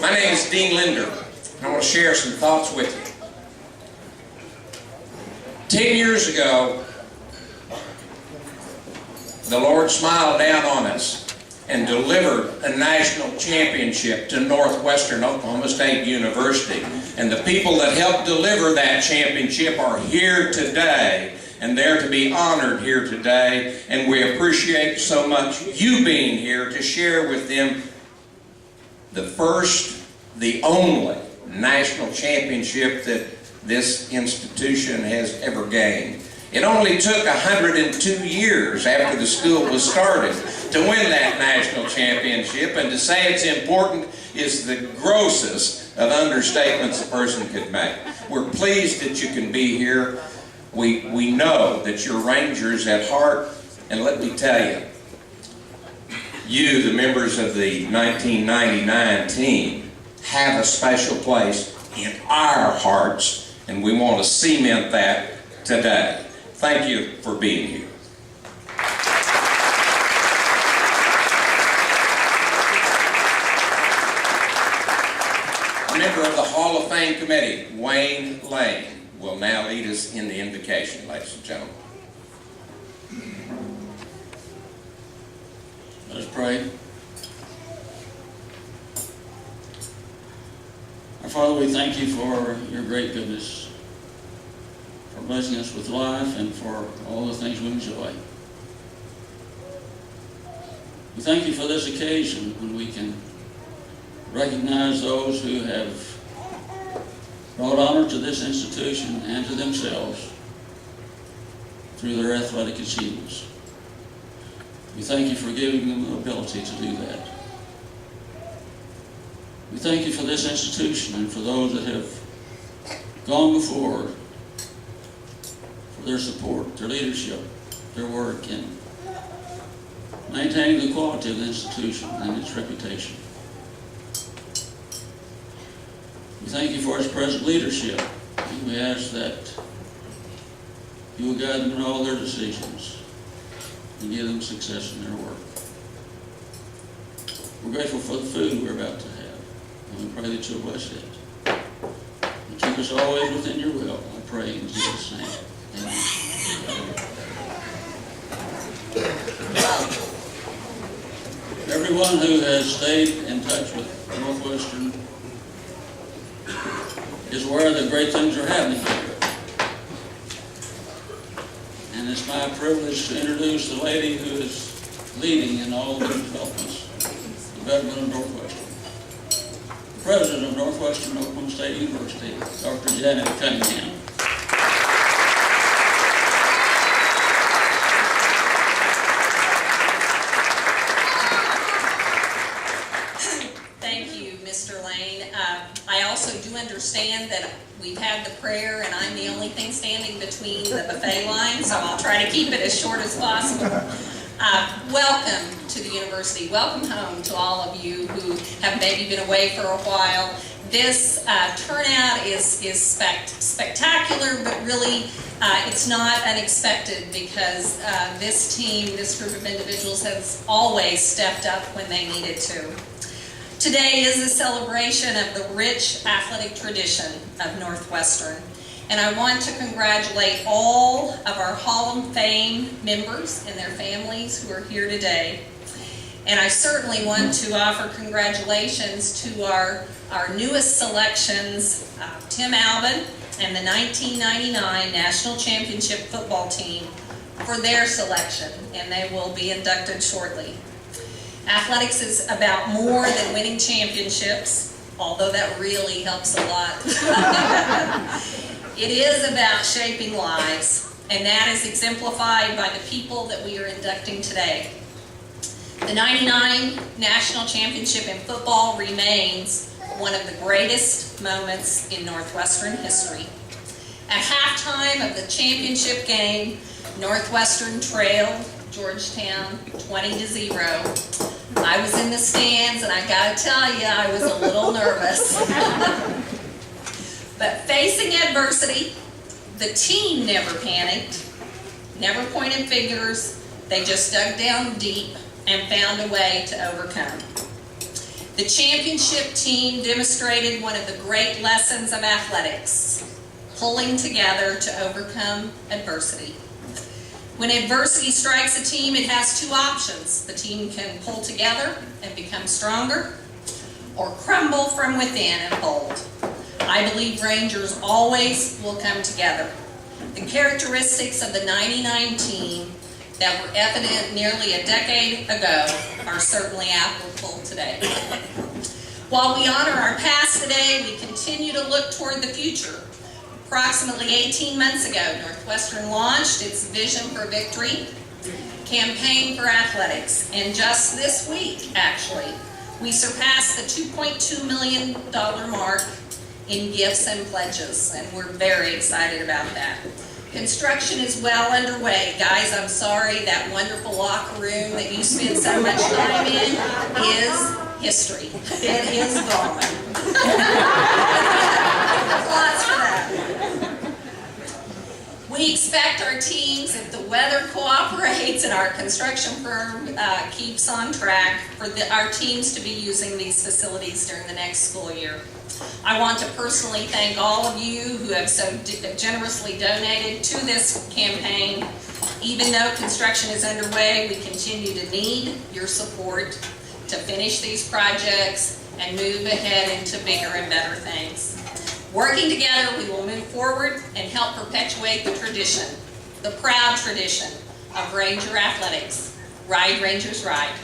My name is Dean Linder. I want to share some thoughts with you. 10 years ago, the Lord smiled down on us and delivered a national championship to Northwestern Oklahoma State University. And the people that helped deliver that championship are here today, and they're to be honored here today. And we appreciate so much you being here to share with them the first, the only national championship that this institution has ever gained. It only took 102 years after the school was started to win that national championship, and to say it's important is the grossest of understatements a person could make. We're pleased that you can be here. We know that you're Rangers at heart, and let me tell you, you, the members of the 1999 team, have a special place in our hearts, and we want to cement that today. Thank you for being here. A member of the Hall of Fame Committee, Wayne Lane, will now lead us in the invocation, ladies and gentlemen. Let us pray. Our Father, we thank you for your great goodness, for blessing us with life and for all the things we enjoy. We thank you for this occasion when we can recognize those who have brought honor to this institution and to themselves through their athletic achievements. We thank you for giving them the ability to do that. We thank you for this institution and for those that have gone before, for their support, their leadership, their work in maintaining the quality of the institution and its reputation. We thank you for its present leadership, and we ask that you will guide them in all their decisions and give them success in their work. We're grateful for the food we're about to have, and we pray that you'll bless it. And keep us always within your will, I pray in Jesus' name. Amen. Everyone who has stayed in touch with Northwestern is aware that great things are happening here. And it's my privilege to introduce the lady who is leading in all the developments, the veteran of Northwestern. The president of Northwestern Oklahoma State University, Dr. Janet Cunningham. Thank you, Mr. Lane. I also do understand that we've had the prayer and I'm the only thing standing between the buffet line, so I'll try to keep it as short as possible. Welcome to the university. Welcome home to all of you who have maybe been away for a while. This turnout is spectacular, but really it's not unexpected because this team, this group of individuals has always stepped up when they needed to. Today is a celebration of the rich athletic tradition of Northwestern, and I want to congratulate all of our Hall of Fame members and their families who are here today. And I certainly want to offer congratulations to our newest selections, Tim Albin and the 1999 National Championship football team for their selection, and they will be inducted shortly. Athletics is about more than winning championships, although that really helps a lot. It is about shaping lives, and that is exemplified by the people that we are inducting today. The 99 National Championship in football remains one of the greatest moments in Northwestern history. At halftime of the championship game, Northwestern trailed Georgetown 20-0. I was in the stands, and I gotta tell you, I was a little nervous. But facing adversity, the team never panicked, never pointed fingers. They just dug down deep and found a way to overcome. The championship team demonstrated one of the great lessons of athletics, pulling together to overcome adversity. When adversity strikes a team, it has two options. The team can pull together and become stronger, or crumble from within and fold. I believe Rangers always will come together. The characteristics of the '99 team that were evident nearly a decade ago are certainly applicable today. While we honor our past today, we continue to look toward the future. Approximately 18 months ago, Northwestern launched its Vision for Victory campaign for athletics, and just this week, actually, we surpassed the $2.2 million mark in gifts and pledges, and we're very excited about that. Construction is well underway. Guys, I'm sorry, that wonderful locker room that you spend so much time in is history. It is gone. Applause for that. We expect our teams, if the weather cooperates and our construction firm keeps on track, for our teams to be using these facilities during the next school year. I want to personally thank all of you who have so generously donated to this campaign. Even though construction is underway, we continue to need your support to finish these projects and move ahead into bigger and better things. Working together, we will move forward and help perpetuate the tradition, the proud tradition of Ranger athletics. Ride, Rangers, ride.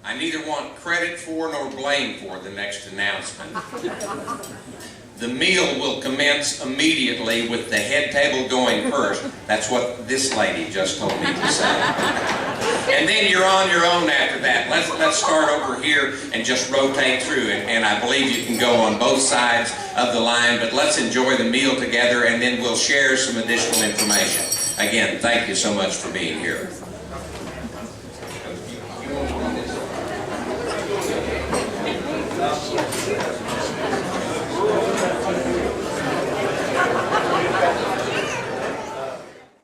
I neither want credit for nor blame for the next announcement. The meal will commence immediately with the head table going first. That's what this lady just told me to say. And then you're on your own after that. Let's start over here and just rotate through. And I believe you can go on both sides of the line, but let's enjoy the meal together, and then we'll share some additional information. Again, thank you so much for being here.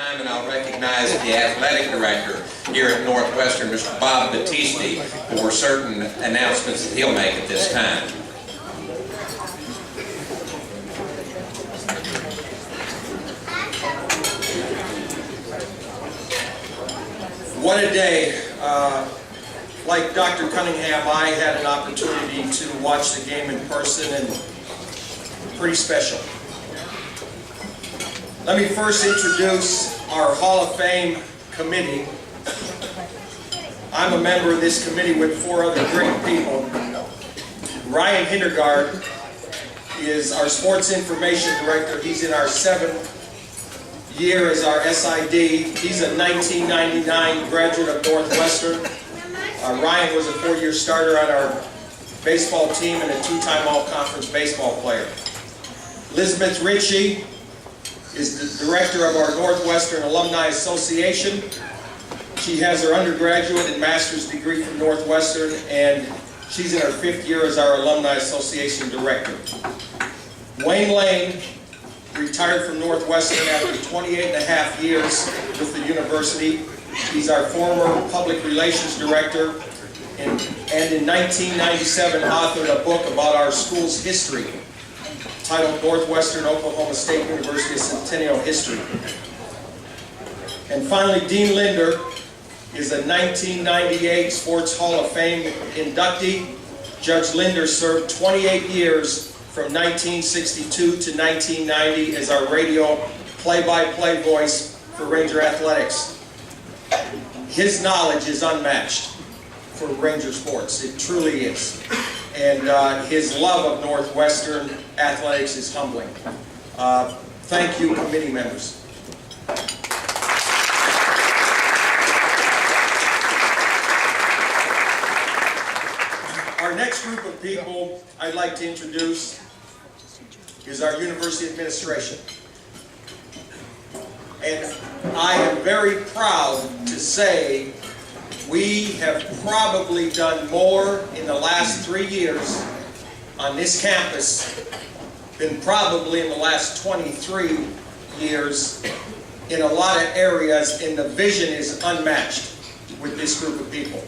And I'll recognize the athletic director here at Northwestern, Mr. Bob Battisti, for certain announcements that he'll make at this time. What a day. Like Dr. Cunningham, I had an opportunity to watch the game in person, and pretty special. Let me first introduce our Hall of Fame committee. I'm a member of this committee with 4 other great people. Ryan Hindergaard is our sports information director. He's in our 7th year as our SID. He's a 1999 graduate of Northwestern. Ryan was a 4-year starter on our baseball team and a 2-time all-conference baseball player. Elizabeth Ritchie is the director of our Northwestern Alumni Association. She has her undergraduate and master's degree from Northwestern, and she's in her 5th year as our Alumni Association director. Wayne Lane retired from Northwestern after 28.5 years with the university. He's our former public relations director, and in 1997 authored a book about our school's history titled Northwestern Oklahoma State University Centennial History. And finally, Dean Linder is a 1998 Sports Hall of Fame inductee. Judge Linder served 28 years from 1962 to 1990 as our radio play-by-play voice for Ranger Athletics. His knowledge is unmatched for Ranger sports. It truly is. And his love of Northwestern athletics is humbling. Thank you, committee members. Our next group of people I'd like to introduce is our university administration. And I am very proud to say we have probably done more in the last 3 years on this campus been probably in the last 23 years in a lot of areas, and the vision is unmatched with this group of people.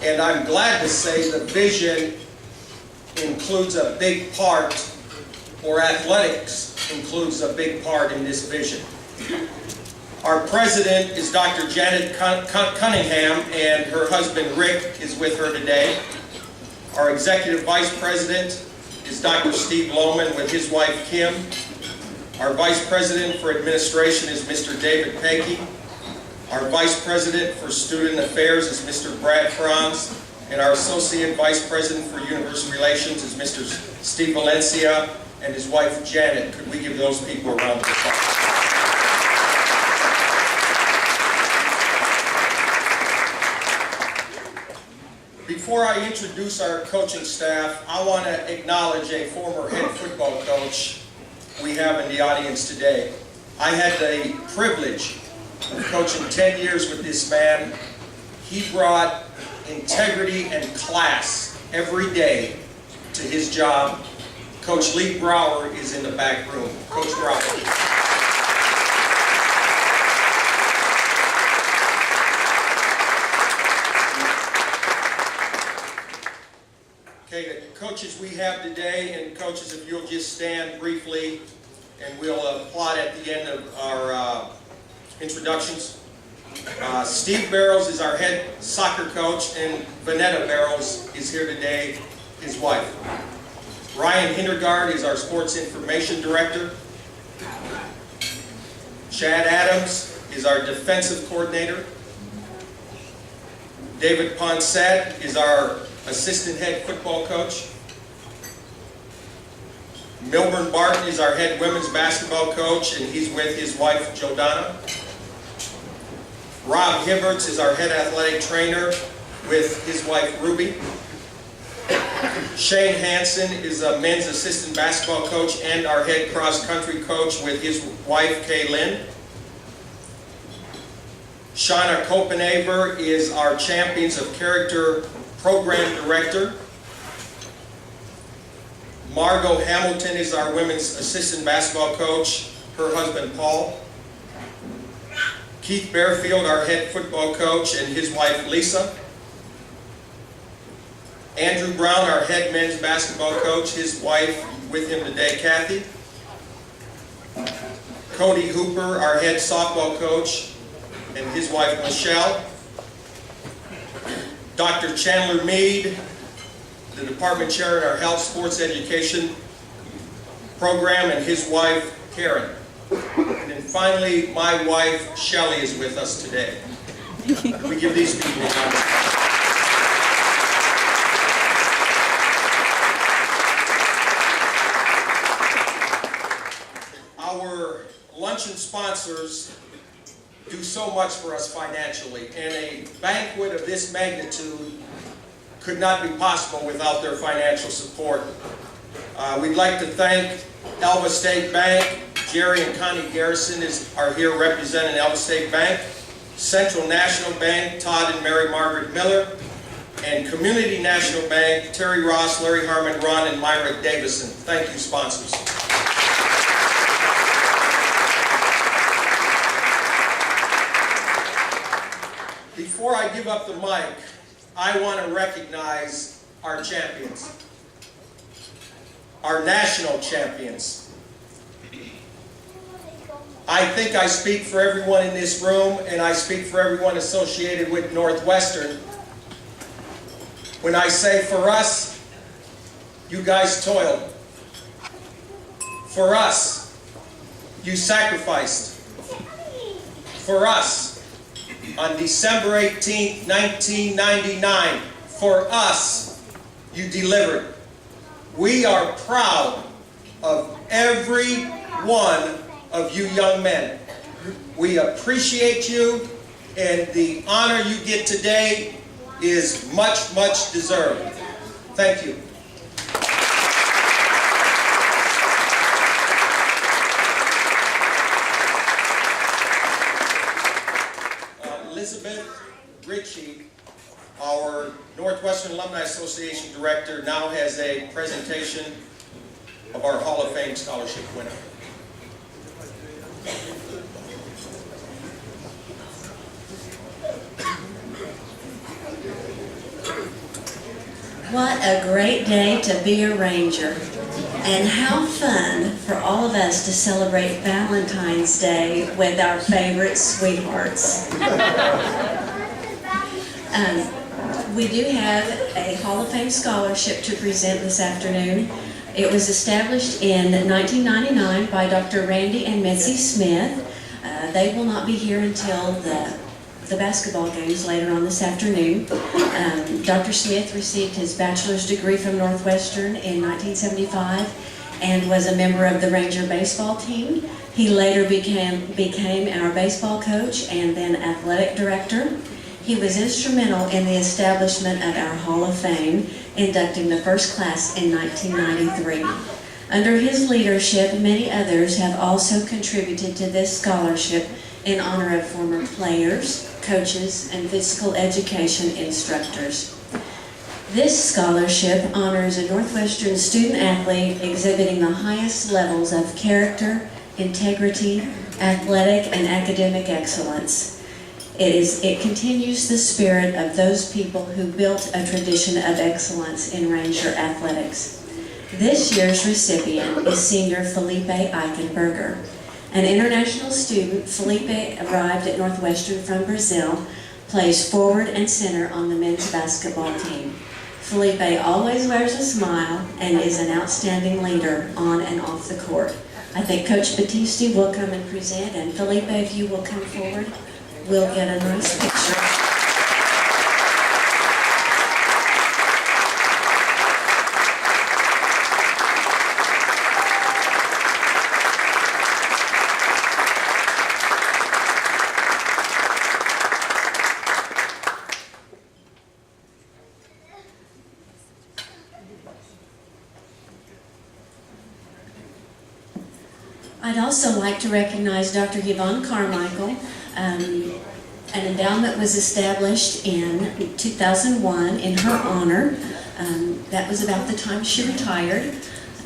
And I'm glad to say the vision includes a big part, or athletics includes a big part in this vision. Our president is Dr. Janet Cunningham, and her husband Rick is with her today. Our executive vice president is Dr. Steve Lohman with his wife Kim. Our vice president for administration is Mr. David Pankey. Our vice president for student affairs is Mr. Brad Franz. And our associate vice president for university relations is Mr. Steve Valencia and his wife Janet. Could we give those people a round of applause? Before I introduce our coaching staff, I want to acknowledge a former head football coach we have in the audience today. I had the privilege of coaching 10 years with this man. He brought integrity and class every day to his job. Coach Lee Brower is in the back room. Coach Brower. Okay, the coaches we have today, and coaches, if you'll just stand briefly, and we'll applaud at the end of our introductions. Steve Barrows is our head soccer coach, and Vanetta Barrows is here today, his wife. Ryan Hindergaard is our sports information director. Chad Adams is our defensive coordinator. David Ponsett is our assistant head football coach. Milburn Barton is our head women's basketball coach, and he's with his wife, Jordana. Rob Hibberts is our head athletic trainer with his wife, Ruby. Shane Hansen is a men's assistant basketball coach and our head cross-country coach with his wife, Kay Lynn. Shauna Copenaver is our Champions of Character program director. Margot Hamilton is our women's assistant basketball coach, her husband Paul. Keith Bearfield, our head football coach, and his wife Lisa. Andrew Brown, our head men's basketball coach, his wife with him today, Kathy. Cody Hooper, our head softball coach, and his wife Michelle. Dr. Chandler Mead, the department chair in our health sports education program, and his wife Karen. And then finally, my wife Shelley is with us today. We give these people a round of applause. Our luncheon sponsors do so much for us financially, and a banquet of this magnitude could not be possible without their financial support. We'd like to thank Elva State Bank. Jerry and Connie Garrison are here representing Elva State Bank. Central National Bank, Todd and Mary Margaret Miller. And Community National Bank, Terry Ross, Larry Harmon, Ron, and Myra Davison. Thank you, sponsors. Before I give up the mic, I want to recognize our champions, our national champions. I think I speak for everyone in this room, and I speak for everyone associated with Northwestern when I say, for us, you guys toiled. For us, you sacrificed. For us, on December 18th, 1999, for us, you delivered. We are proud of every one of you young men. We appreciate you, and the honor you get today is much, much deserved. Thank you. Elizabeth Ritchie, our Northwestern Alumni Association Director, now has a presentation of our Hall of Fame scholarship winner. What a great day to be a Ranger. And how fun for all of us to celebrate Valentine's Day with our favorite sweethearts. We do have a Hall of Fame scholarship to present this afternoon. It was established in 1999 by Dr. Randy and Mitzi Smith. They will not be here until the basketball games later on this afternoon. Dr. Smith received his bachelor's degree from Northwestern in 1975 and was a member of the Ranger baseball team. He later became our baseball coach and then athletic director. He was instrumental in the establishment of our Hall of Fame, inducting the first class in 1993. Under his leadership, many others have also contributed to this scholarship in honor of former players, coaches, and physical education instructors. This scholarship honors a Northwestern student athlete exhibiting the highest levels of character, integrity, athletic, and academic excellence. It continues the spirit of those people who built a tradition of excellence in Ranger athletics. This year's recipient is senior Felipe Eichenberger. An international student, Felipe arrived at Northwestern from Brazil, plays forward and center on the men's basketball team. Felipe always wears a smile and is an outstanding leader on and off the court. I think Coach Battisti will come and present, and Felipe, if you will come forward, we'll get a nice picture. I'd also like to recognize Dr. Yvonne Carmichael. An endowment was established in 2001 in her honor. That was about the time she retired.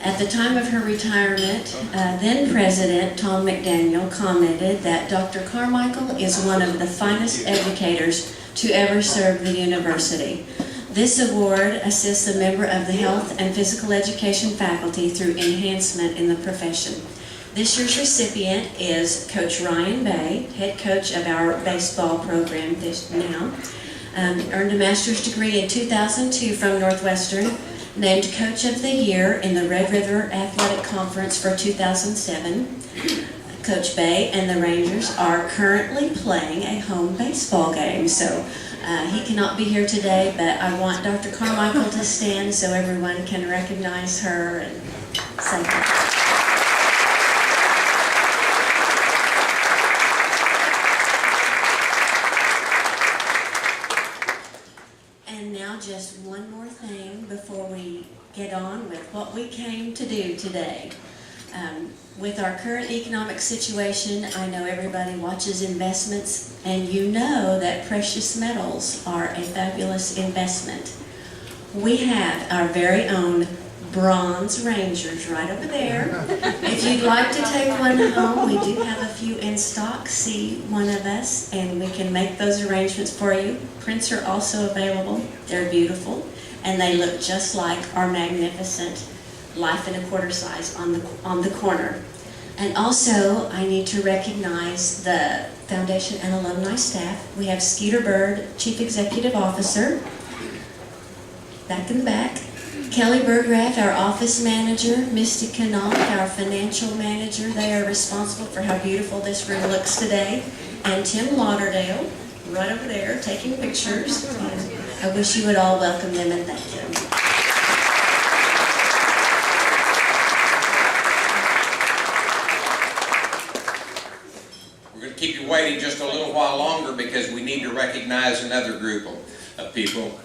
At the time of her retirement, then President Tom McDaniel commented that Dr. Carmichael is one of the finest educators to ever serve the university. This award assists a member of the health and physical education faculty through enhancement in the profession. This year's recipient is Coach Ryan Bay, head coach of our baseball program now. Earned a master's degree in 2002 from Northwestern, named Coach of the Year in the Red River Athletic Conference for 2007. Coach Bay and the Rangers are currently playing a home baseball game, so he cannot be here today, but I want Dr. Carmichael to stand so everyone can recognize her and say that. Just one more thing before we get on with what we came to do today. With our current economic situation, I know everybody watches investments, and you know that precious metals are a fabulous investment. We have our very own bronze Rangers right over there. If you'd like to take one home, we do have a few in stock. See one of us and we can make those arrangements for you. Prints are also available. They're beautiful and they look just like our magnificent life in a quarter size on the corner. And also I need to recognize the foundation and alumni staff. We have Skeeter Bird, Chief Executive Officer, back in the back. Kelly Bergrath, our office manager, Misty Knopf, our financial manager. They are responsible for how beautiful this room looks today. And Tim Lauderdale, right over there, taking pictures. And I wish you would all welcome them and thank them. We're going to keep you waiting just a little while longer because we need to recognize another group of people.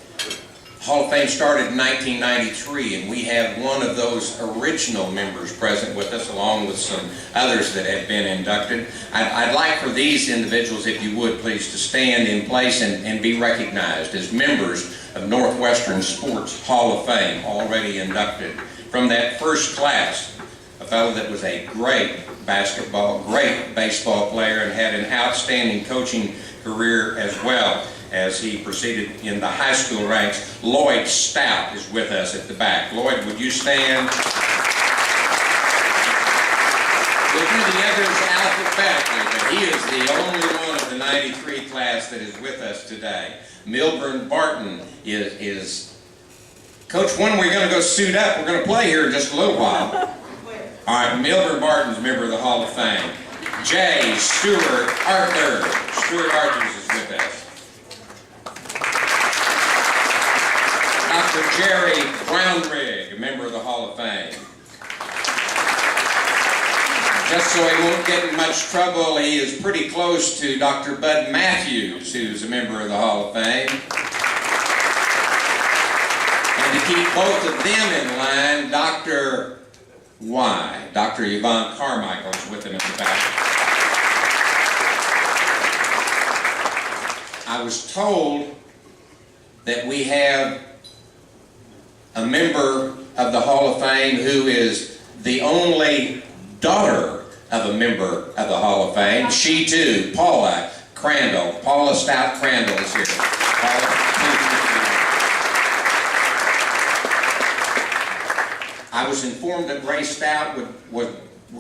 Hall of Fame started in 1993, and we have one of those original members present with us, along with some others that have been inducted. I'd like for these individuals, if you would please, to stand in place and be recognized as members of Northwestern Sports Hall of Fame, already inducted. From that first class, a fellow that was a great basketball, great baseball player, and had an outstanding coaching career as well as he proceeded in the high school ranks. Lloyd Stout is with us at the back. Lloyd, would you stand? We'll do the others alphabetically, but he is the only one of the 93 class that is with us today. Milburn Barton is Coach, when we're going to go suit up, we're going to play here in just a little while. All right, Milburn Barton's a member of the Hall of Fame. J. Stuart Arthur. Stuart Arthur is with us. Dr. Jerry Brownrigg, a member of the Hall of Fame. Just so he won't get in much trouble, he is pretty close to Dr. Bud Matthews, who's a member of the Hall of Fame. And to keep both of them in line, Dr. Y, Dr. Yvonne Carmichael is with him at the back. I was told that we have a member of the Hall of Fame who is the only daughter of a member of the Hall of Fame. She too, Paula Crandall. Paula Stout Crandall is here. Paula, I was informed that Ray Stout was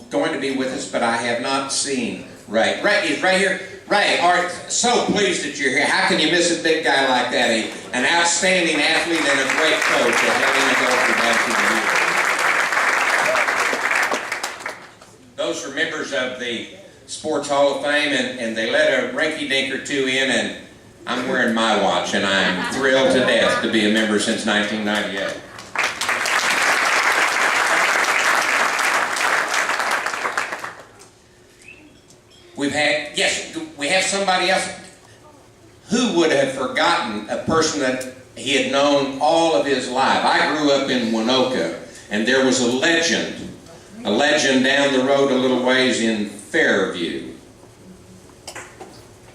going to be with us, but I have not seen Ray. Ray is right here. Ray, so pleased that you're here. How can you miss a big guy like that? An outstanding athlete and a great coach at having to go for back to the year. Those are members of the Sports Hall of Fame, and they let a rinky-dink or two in, and I'm wearing my watch, and I'm thrilled to death to be a member since 1998. We have somebody else. Who would have forgotten a person that he had known all of his life? I grew up in Winoka, and there was a legend down the road a little ways in Fairview.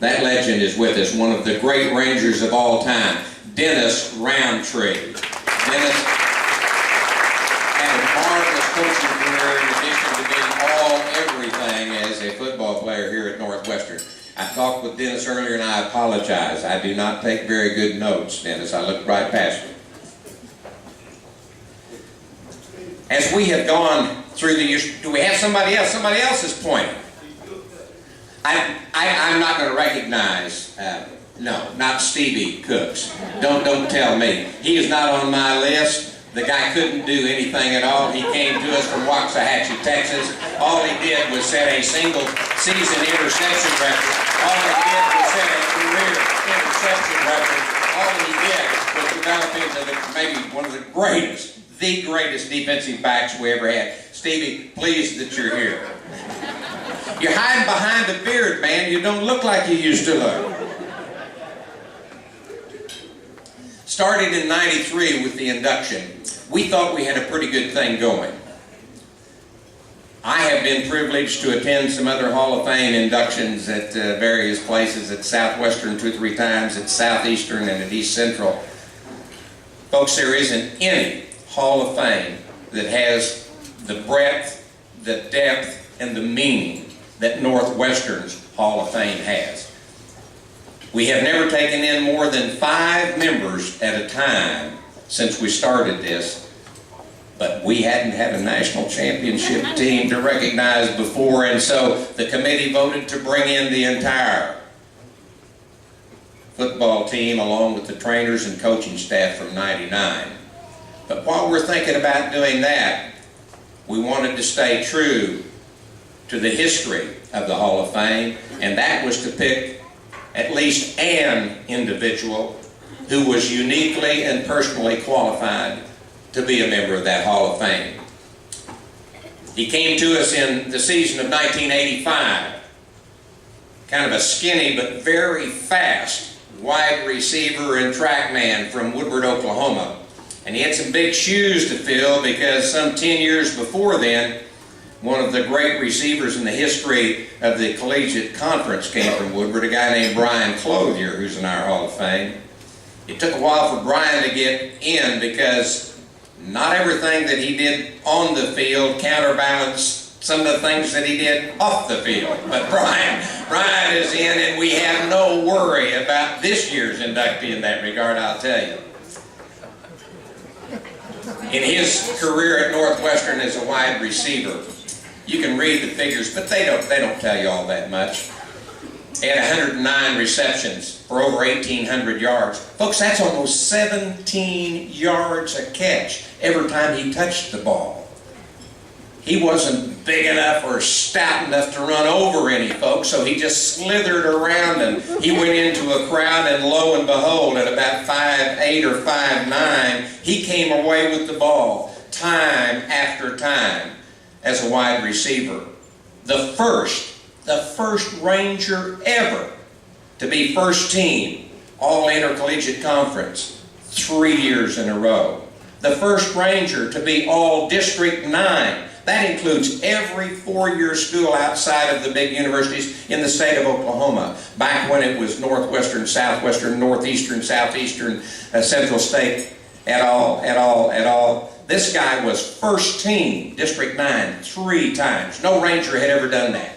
That legend is with us, one of the great Rangers of all time, Dennis Roundtree. Dennis had a marvelous coaching career in addition to being everything as a football player here at Northwestern. I talked with Dennis earlier, and I apologize. I do not take very good notes, Dennis. I looked right past you. As we have gone through the years, do we have somebody else? Somebody else is pointing. I'm not going to recognize, no, not Stevie Cooks. Don't tell me. He is not on my list. The guy couldn't do anything at all. He came to us from Waxahachie, Texas. All he did was set a single season interception record. All he did was set a career interception record. All he did was develop into maybe one of the greatest defensive backs we ever had. Stevie, pleased that you're here. You're hiding behind a beard, man. You don't look like you used to look. Started in '93 with the induction. We thought we had a pretty good thing going. I have been privileged to attend some other Hall of Fame inductions at various places, at Southwestern 2 or 3 times, at Southeastern and at East Central. Folks, there isn't any Hall of Fame that has the breadth, the depth, and the meaning that Northwestern's Hall of Fame has. We have never taken in more than 5 members at a time since we started this, but we hadn't had a national championship team to recognize before, and so the committee voted to bring in the entire football team along with the trainers and coaching staff from '99. But while we're thinking about doing that, we wanted to stay true to the history of the Hall of Fame, and that was to pick at least an individual who was uniquely and personally qualified to be a member of that Hall of Fame. He came to us in the season of 1985, kind of a skinny but very fast wide receiver and track man from Woodward, Oklahoma. And he had some big shoes to fill because some 10 years before then, one of the great receivers in the history of the collegiate conference came from Woodward, a guy named Brian Clothier, who's in our Hall of Fame. It took a while for Brian to get in because not everything that he did on the field counterbalanced some of the things that he did off the field. But Brian is in, and we have no worry about this year's inductee in that regard, I'll tell you. In his career at Northwestern as a wide receiver, you can read the figures, but they don't tell you all that much. He had 109 receptions for over 1,800 yards. Folks, that's almost 17 yards a catch every time he touched the ball. He wasn't big enough or stout enough to run over any folks, so he just slithered around and he went into a crowd, and lo and behold, at about 5'8" or 5'9", he came away with the ball time after time as a wide receiver. The first Ranger ever to be first team all intercollegiate conference 3 years in a row. The first Ranger to be all District 9. That includes every four-year school outside of the big universities in the state of Oklahoma. Back when it was Northwestern, Southwestern, Northeastern, Southeastern, Central State, et al. This guy was first team, District 9, 3 times. No Ranger had ever done that.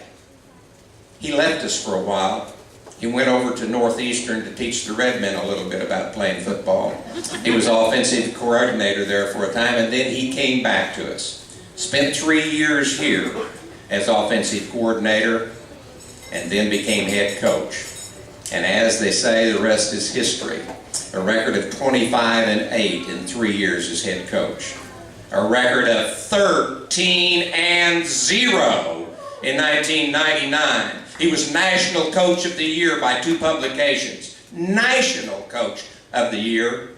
He left us for a while. He went over to Northeastern to teach the Red Men a little bit about playing football. He was offensive coordinator there for a time, and then he came back to us. Spent 3 years here as offensive coordinator, and then became head coach. And as they say, the rest is history. A record of 25-8 in 3 years as head coach. A record of 13-0 in 1999. He was National Coach of the Year by 2 publications. National Coach of the Year.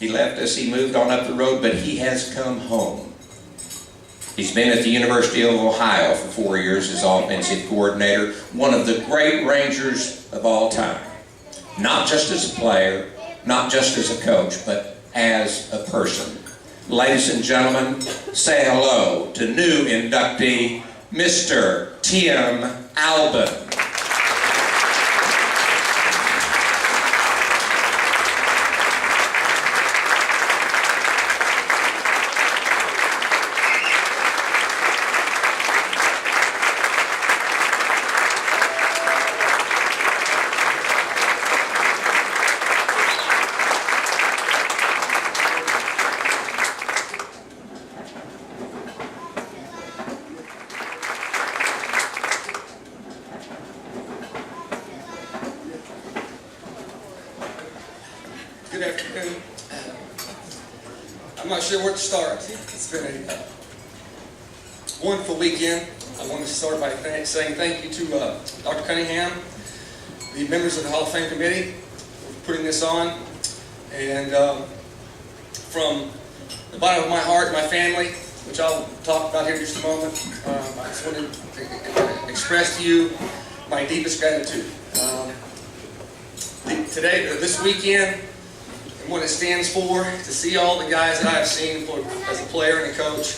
He left us, he moved on up the road, but he has come home. He's been at the University of Ohio for 4 years as offensive coordinator, one of the great Rangers of all time. Not just as a player, not just as a coach, but as a person. Ladies and gentlemen, say hello to new inductee, Mr. Tim Albin. Good afternoon. I'm not sure where to start. It's been a wonderful weekend. I want to start by saying thank you to Dr. Cunningham, the members of the Hall of Fame Committee for putting this on, and from the bottom of my heart, my family, which I'll talk about here in just a moment, I just want to express to you my deepest gratitude. This weekend, and what it stands for, to see all the guys that I've seen as a player and a coach.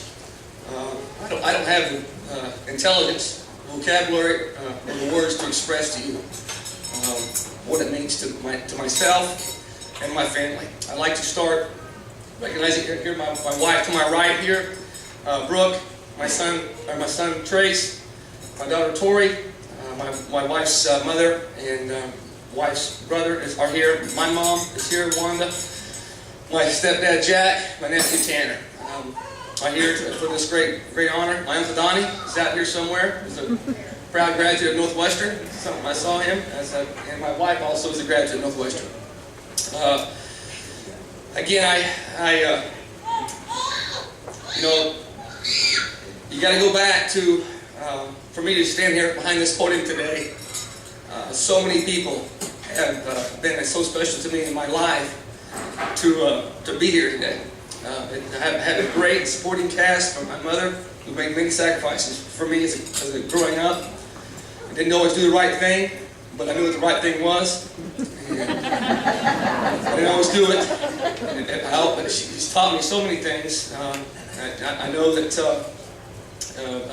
I don't have the intelligence, vocabulary, or the words to express to you what it means to myself and my family. I'd like to start recognizing here my wife to my right here, Brooke, my son Trace, my daughter Tori, my wife's mother and wife's brother are here. My mom is here, Wanda. My stepdad, Jack. My nephew, Tanner. I'm here for this great honor. My uncle Donnie is out here somewhere. He's a proud graduate of Northwestern. I saw him, and my wife also is a graduate of Northwestern. Again, you got to go back to, for me to stand here behind this podium today. So many people have been so special to me in my life to be here today. I had a great supporting cast from my mother, who made many sacrifices for me as a growing up. I didn't always do the right thing, but I knew what the right thing was. I didn't always do it. She's taught me so many things. I know that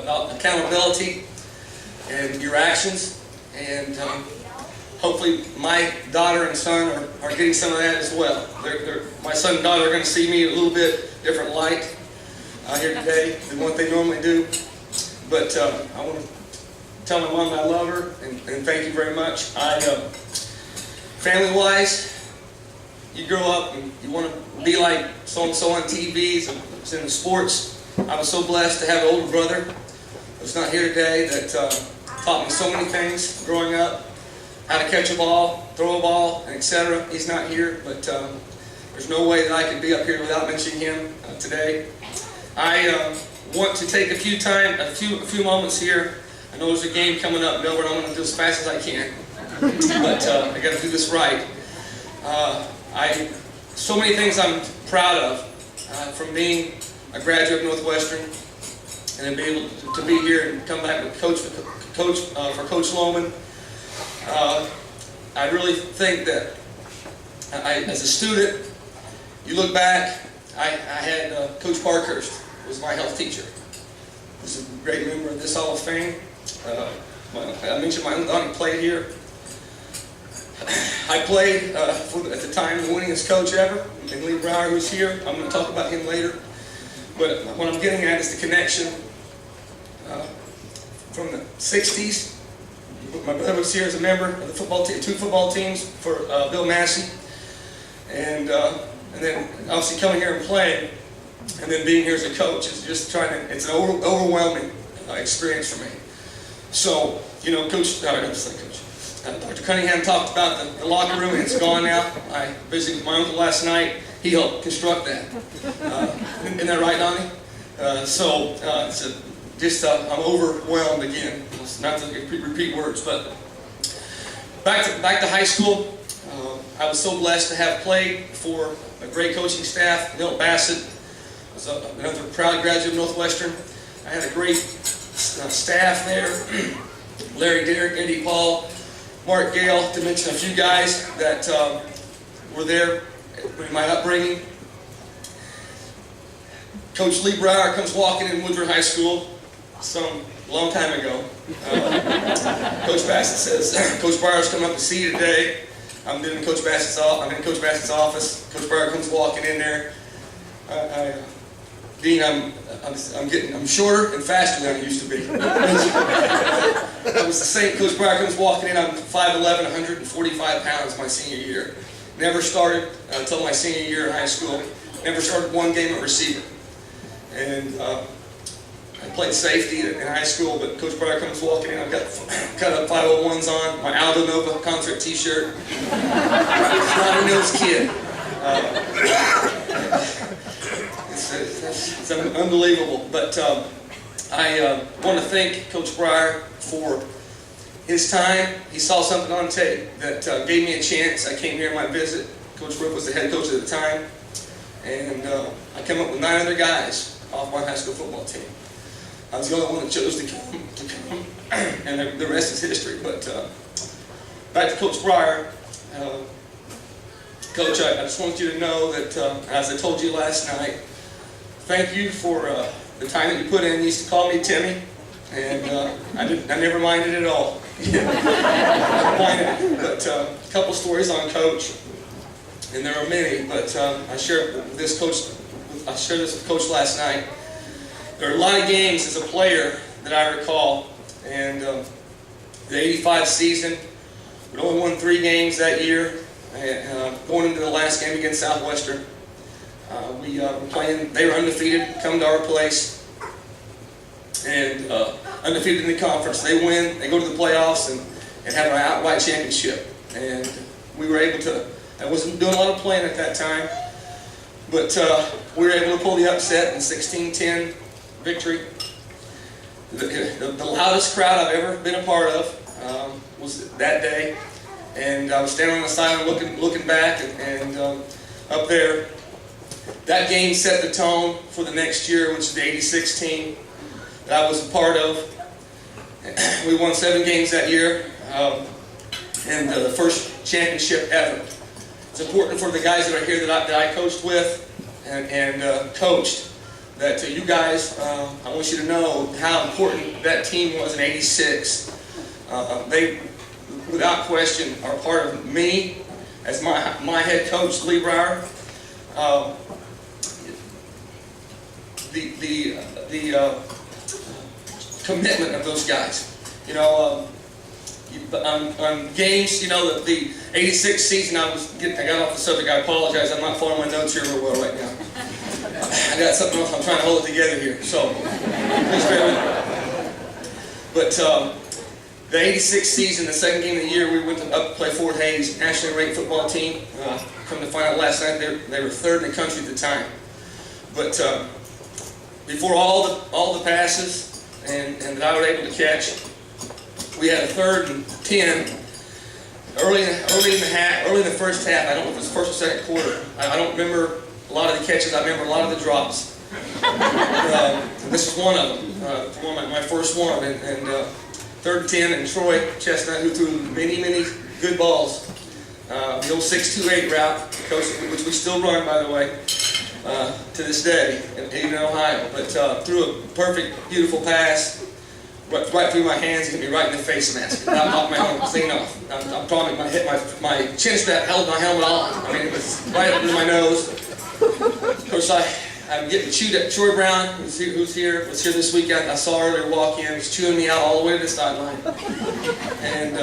about accountability and your actions, and hopefully my daughter and son are getting some of that as well. My son and daughter are going to see me in a little bit different light here today than what they normally do. But I want to tell my mom I love her and thank you very much. Family-wise, you grow up and you want to be like so-and-so on TV, so in sports. I was so blessed to have an older brother who's not here today that taught me so many things growing up, how to catch a ball, throw a ball, etc. He's not here, but there's no way that I could be up here without mentioning him today. I want to take a few moments here. I know there's a game coming up, Melbourne. I'm going to do as fast as I can, but I got to do this right. So many things I'm proud of from being a graduate of Northwestern, and then be able to be here and come back with for Coach Lohman. I really think that as a student, you look back, I had Coach Parkhurst was my health teacher. He's a great member of this Hall of Fame. I mentioned my uncle played here. I played at the time the winningest coach ever, and Lee Brower, who's here. I'm going to talk about him later. But what I'm getting at is the connection from the 60s. My brother was here as a member of the football team, 2 football teams for Bill Massey, and then obviously coming here and playing, and then being here as a coach is just it's an overwhelming experience for me. So, you know, Dr. Cunningham talked about the locker room, and it's gone now. I visited with my uncle last night. He helped construct that. Isn't that right, Donnie? I'm overwhelmed again. Not to repeat words, but back to high school. I was so blessed to have played for a great coaching staff. Milt Bassett was another proud graduate of Northwestern. I had a great staff there. Larry Derrick, Eddie Paul, Mark Gale, to mention a few guys that were there in my upbringing. Coach Lee Brower comes walking in Woodford High School some long time ago. Coach Bassett says, "Coach Brower's coming up to see you today." I'm in Coach Bassett's office. Coach Brower comes walking in there. Dean, I'm shorter and faster than I used to be. I was the same. Coach Brower comes walking in. I'm 5'11", 145 pounds my senior year. Never started until my senior year in high school. Never started one game at receiver. And I played safety in high school, but Coach Brower comes walking in. I've got cut up 501s on, my Aldo Nova concert T-shirt. Not a nose kid. It's unbelievable. But I want to thank Coach Brower for his time. He saw something on tape that gave me a chance. I came here on my visit. Coach Brooke was the head coach at the time. And I came up with 9 other guys off my high school football team. I was the only one that chose to come, and the rest is history. But back to Coach Brower. Coach, I just want you to know that, as I told you last night, thank you for the time that you put in. You used to call me Timmy, and I never minded at all. But a couple stories on Coach, and there are many, but I shared this with Coach last night. There are a lot of games as a player that I recall, and the '85 season, we only won 3 games that year. Going into the last game against Southwestern, we were playing. They were undefeated. Come to our place, and undefeated in the conference. They win. They go to the playoffs and have an outright championship. And we were able to. I wasn't doing a lot of playing at that time, but we were able to pull the upset in 16-10 victory. The loudest crowd I've ever been a part of was that day. And I was standing on the sideline looking back, and up there, that game set the tone for the next year, which is the '86 team that I was a part of. We won 7 games that year, and the first championship ever. It's important for the guys that are here that I coached with and coached, that you guys, I want you to know how important that team was in '86. without question, are part of me as my head coach, Lee Brower. The commitment of those guys. You know, on games, you know, the 86 season, I got off the subject, I apologize, I'm not following my notes here real well right now. I got something else, I'm trying to hold it together here, so please bear with me. But the 86 season, the second game of the year, we went up to play Fort Hays, nationally ranked football team. Come to find out last night, they were third in the country at the time. But before all the passes and that I was able to catch, we had a 3rd and 10 early in the first half. I don't know if it was first or second quarter. I don't remember a lot of the catches. I remember a lot of the drops. This was one of them, my first one. And 3rd and 10, and Troy Chestnut, who threw many good balls. The old 6-2-8 route, coach, which we still run, by the way, to this day, even in Ohio. But threw a perfect, beautiful pass. Right through my hands, hit me right in the face mask. I knocked my helmet clean off. I'm talking, my chin strap held my helmet on. I mean, it was right up to my nose. Of course, I'm getting chewed at. Troy Brown, was here this weekend. I saw earlier walk in. He's chewing me out all the way to the sideline. And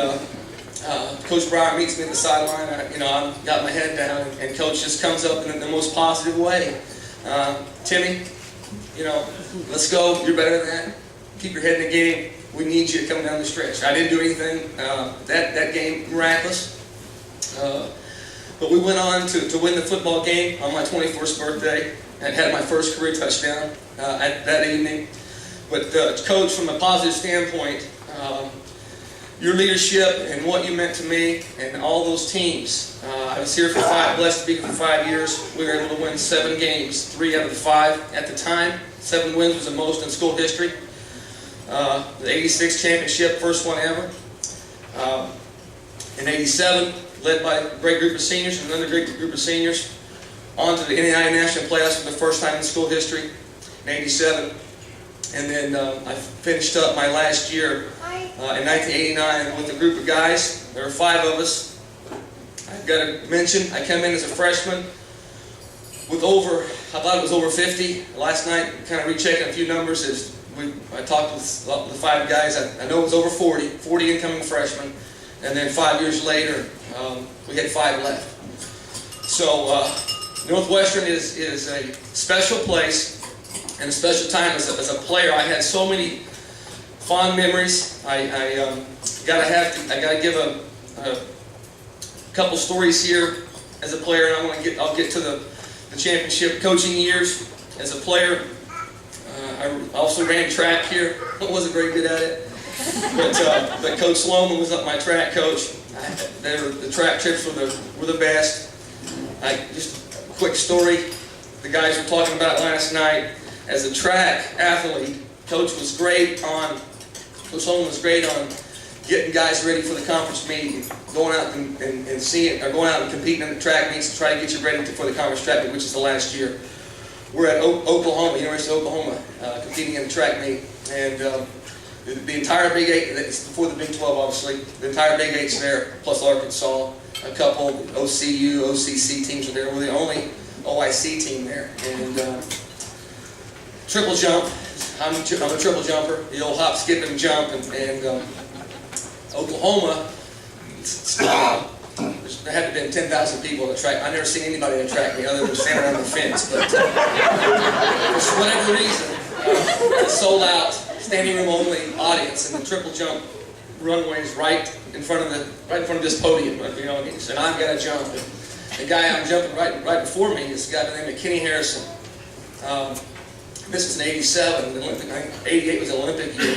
Coach Brown meets me at the sideline. I've got my head down, and Coach just comes up in the most positive way. Timmy, let's go. You're better than that. Keep your head in the game. We need you coming down the stretch. I didn't do anything that game, miraculous. But we went on to win the football game on my 21st birthday and had my first career touchdown that evening. But Coach, from a positive standpoint, your leadership and what you meant to me and all those teams. I was here for blessed to be here for 5 years. We were able to win 7 games, 3 out of the 5 at the time. 7 wins was the most in school history. The 86 championship, first one ever. In 87, led by a great group of seniors, another great group of seniors, on to the NAIA National Playoffs for the first time in school history in 87. And then I finished up my last year in 1989 with a group of guys. There were 5 of us. I've got to mention, I came in as a freshman with I thought it was over 50. Last night, kind of rechecking a few numbers. I talked with the 5 guys. I know it was over 40 incoming freshmen. And then 5 years later, we had 5 left. So Northwestern is a special place and a special time as a player. I had so many fond memories. I gotta give a couple stories here as a player, and I'll get to the championship coaching years as a player. I also ran track here. I wasn't very good at it, but Coach Sloman was my track coach. The track trips were the best. Just a quick story. The guys were talking about last night. As a track athlete, Coach Sloman was great on getting guys ready for the conference meet, going out and seeing, or going out and competing in the track meets to try to get you ready for the conference track meet, which is the last year. We're at Oklahoma, University of Oklahoma, competing in the track meet, and the entire Big 8, it's before the Big 12 obviously, the entire Big 8's there, plus Arkansas, a couple OCU, OCC teams are there. We're the only OIC team there, and triple jump, I'm a triple jumper, the old hop, skip, and jump, and Oklahoma, there had to have been 10,000 people on the track. I've never seen anybody on the track me other than standing around the fence, but for whatever reason, it's sold out, standing room only audience, and the triple jump runway is right in front of this podium, and I've got to jump. And the guy I'm jumping right before me is a guy by the name of Kenny Harrison. This was in 87, the Olympic, I think 88 was the Olympic year.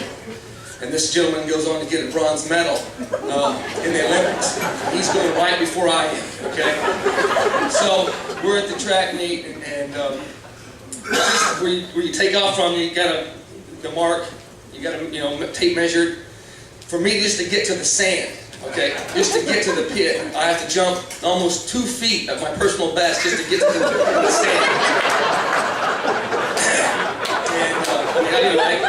And this gentleman goes on to get a bronze medal in the Olympics. He's going right before I am, okay? So we're at the track meet, and where you take off from, you got the mark, you got to tape measured. For me, just to get to the sand, okay, just to get to the pit, I have to jump almost 2 feet of my personal best just to get to the sand. And I did like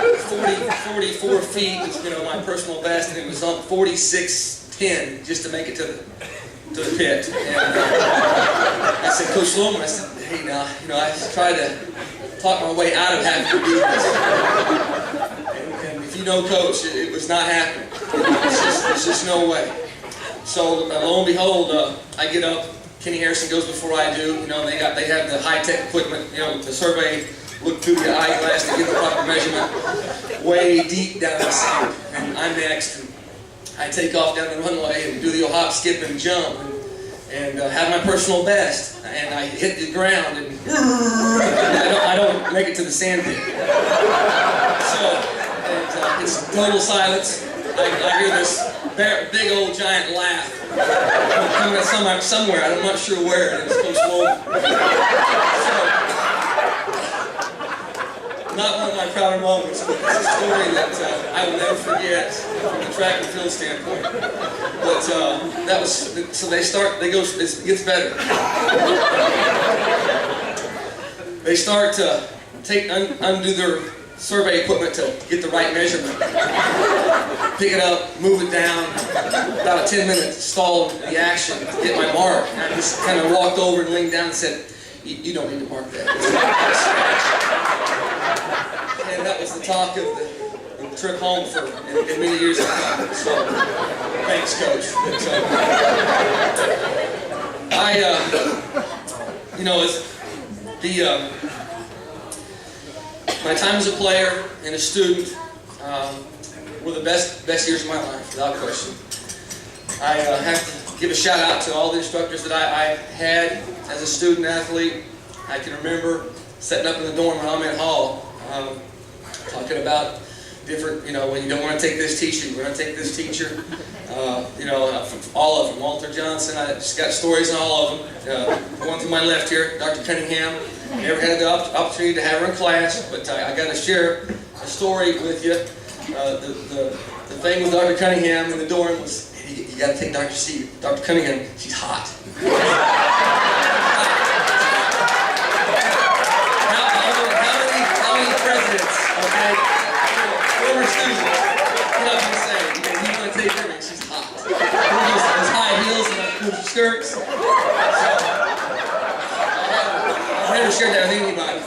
44 feet is my personal best, and it was on 46 10 just to make it to the pit. And I said, Coach Loman, I said, hey, now, I tried to talk my way out of having to do this. And if you know Coach, it was not happening. There's just no way. So lo and behold, I get up. Kenny Harrison goes before I do. They have the high-tech equipment. The survey, look through the eyeglass to get the proper measurement, way deep down the sand. And I'm next. And I take off down the runway and do the old hop, skip, and jump, and have my personal best. And I hit the ground, and I don't make it to the sand pit. So it's total silence. I hear this big old giant laugh coming from somewhere. I'm not sure where. And it's Coach Loman. So, not one of my prouder moments, but it's a story that I will never forget from the track and field standpoint. But that was, so they go, it gets better. They start to undo their survey equipment to get the right measurement. Pick it up, move it down, about a 10-minute stall in the action to get my mark. And I just kind of walked over and leaned down and said, you don't need to mark that. And that was the talk of the trip home for in many years to come. So, thanks, Coach. My time as a player and a student were the best years of my life, without question. I have to give a shout out to all the instructors that I had as a student athlete. I can remember sitting up in the dorm when I'm in hall, talking about different, when you don't want to take this teacher, you want to take this teacher. All of them. Walter Johnson, I just got stories on all of them. One to my left here, Dr. Cunningham. Never had the opportunity to have her in class, but I got to share a story with you. The thing with Dr. Cunningham in the dorm was, you got to take Dr. Cunningham, she's hot. How many presidents, okay, former students, get up and say, you want to take her, she's hot. Those high heels and those skirts. So, I've never shared that with anybody.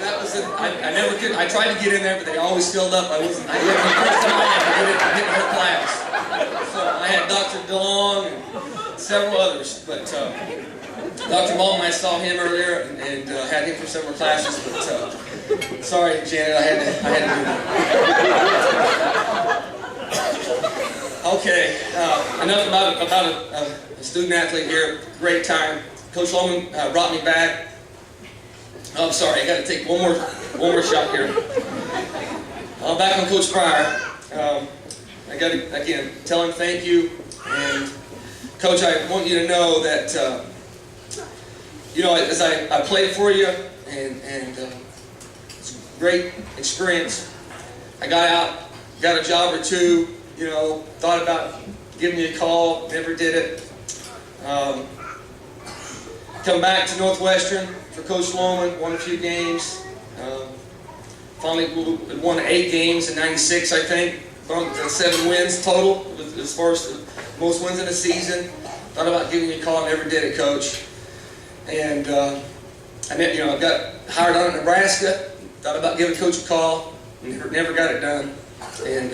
That was it. I never could. I tried to get in there, but they always filled up. I didn't the first time I had to get in her class. So I had Dr. DeLong and several others, but Dr. Malton, I saw him earlier and had him for several classes. But sorry, Janet, I had to do that. Okay, enough about a student athlete here. Great time. Coach Loman brought me back. Oh, I'm sorry, I got to take one more shot here. Back on Coach Pryor. I got to again tell him thank you, and Coach, I want you to know that as I played for you, and it's a great experience. I got out, got a job or two. Thought about giving you a call, never did it. Come back to Northwestern for Coach Loman, won a few games. Finally won 8 games in '96, I think. Bumped to 7 wins total, as far as the most wins in a season. Thought about giving you a call, never did it, Coach. And I got hired on in Nebraska. Thought about giving Coach a call, never got it done. And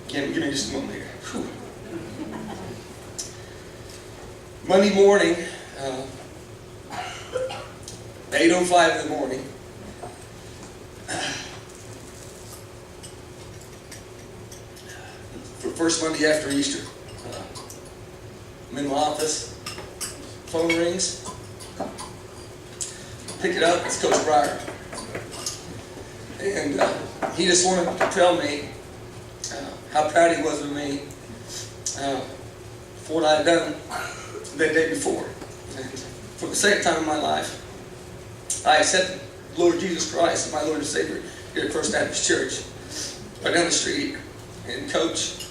give me just a moment here. Whew. Monday morning, 8:05 in the morning, first Monday after Easter, I'm in my office, phone rings, pick it up, it's Coach Pryor. And he just wanted to tell me how proud he was of me for what I had done that day before. And for the second time in my life, I accepted the Lord Jesus Christ as my Lord and Savior here at First Baptist Church, right down the street. And Coach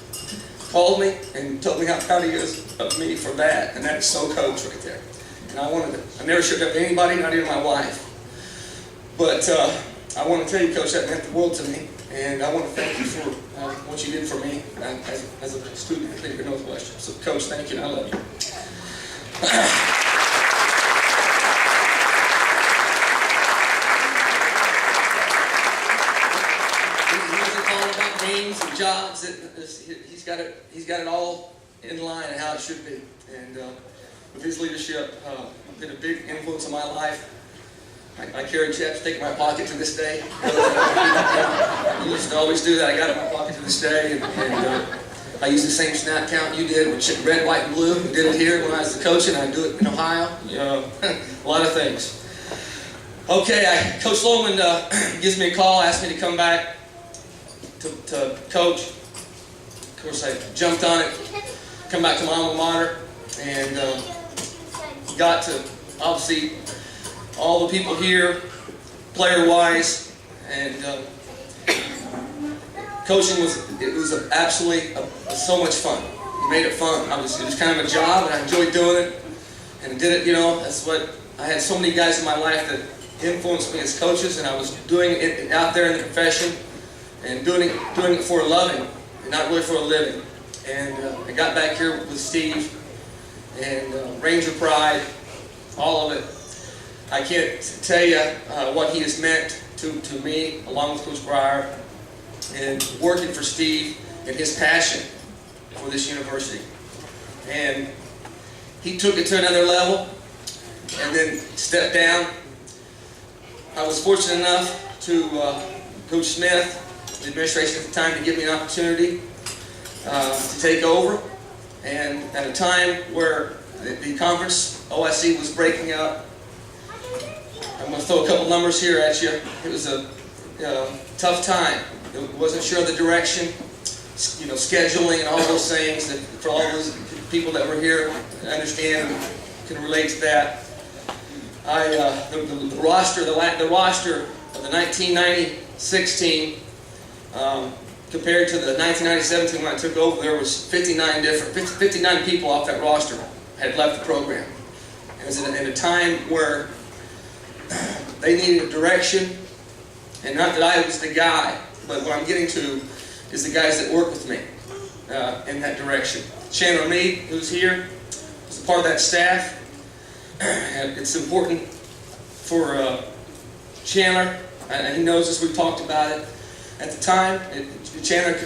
called me and told me how proud he is of me for that. And that is so Coach right there. And I never shared that with anybody, not even my wife. But I want to tell you, Coach, that meant the world to me, and I want to thank you for what you did for me as a student athlete at Northwestern. So, Coach, thank you, and I love you. He wasn't calling about names and jobs. He's got it all in line and how it should be. And with his leadership, been a big influence on my life. I carry chapstick in my pocket to this day. I used to always do that. I got it in my pocket to this day. And I use the same snap count you did, with red, white, and blue. I did it here when I was the coach, and I do it in Ohio. A lot of things. Okay, Coach Loman gives me a call, asked me to come back to coach. Of course, I jumped on it, come back to my alma mater, and got to, obviously, all the people here, player-wise, and coaching was absolutely so much fun. It made it fun. It was kind of a job, and I enjoyed doing it, and I did it. That's what I had. So many guys in my life that influenced me as coaches, and I was doing it out there in the profession, and doing it for a loving, and not really for a living. And I got back here with Steve, and Ranger Pride, all of it. I can't tell you what he has meant to me, along with Coach Breyer, and working for Steve and his passion for this university. And he took it to another level and then stepped down. I was fortunate enough to Coach Smith, the administration at the time, to give me an opportunity to take over. And at a time where the conference, OSC, was breaking up, I'm going to throw a couple numbers here at you. It was a tough time. It wasn't sure of the direction, scheduling and all those things. That for all those people that were here, understand and can relate to that. The roster of the 1996 team compared to the 1997 team when I took over, there was 59 people off that roster had left the program. It was in a time where they needed a direction, and not that I was the guy, but what I'm getting to is the guys that work with me in that direction. Chandler Meade, who's here, was a part of that staff. And it's important for Chandler, and he knows this, we've talked about it. At the time, Chandler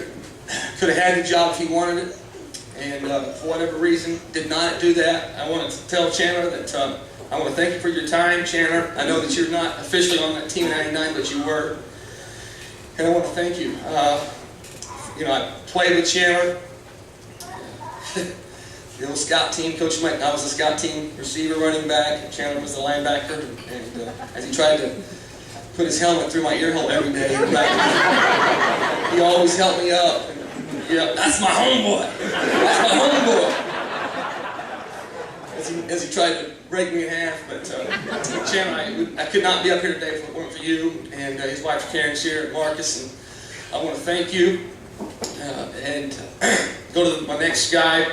could have had the job if he wanted it, and for whatever reason, did not do that. I want to tell Chandler that I want to thank you for your time, Chandler. I know that you're not officially on that team in '99, but you were. And I want to thank you. I played with Chandler. The old scout team, Coach Mike, I was the scout team receiver, running back, and Chandler was the linebacker. And as he tried to put his helmet through my ear hole every day, he always helped me up. And, that's my homeboy. That's my homeboy. As he tried to break me in half, but Chandler, I could not be up here today if it weren't for you and his wife Karen's here, and Marcus, and I want to thank you. And go to my next guy,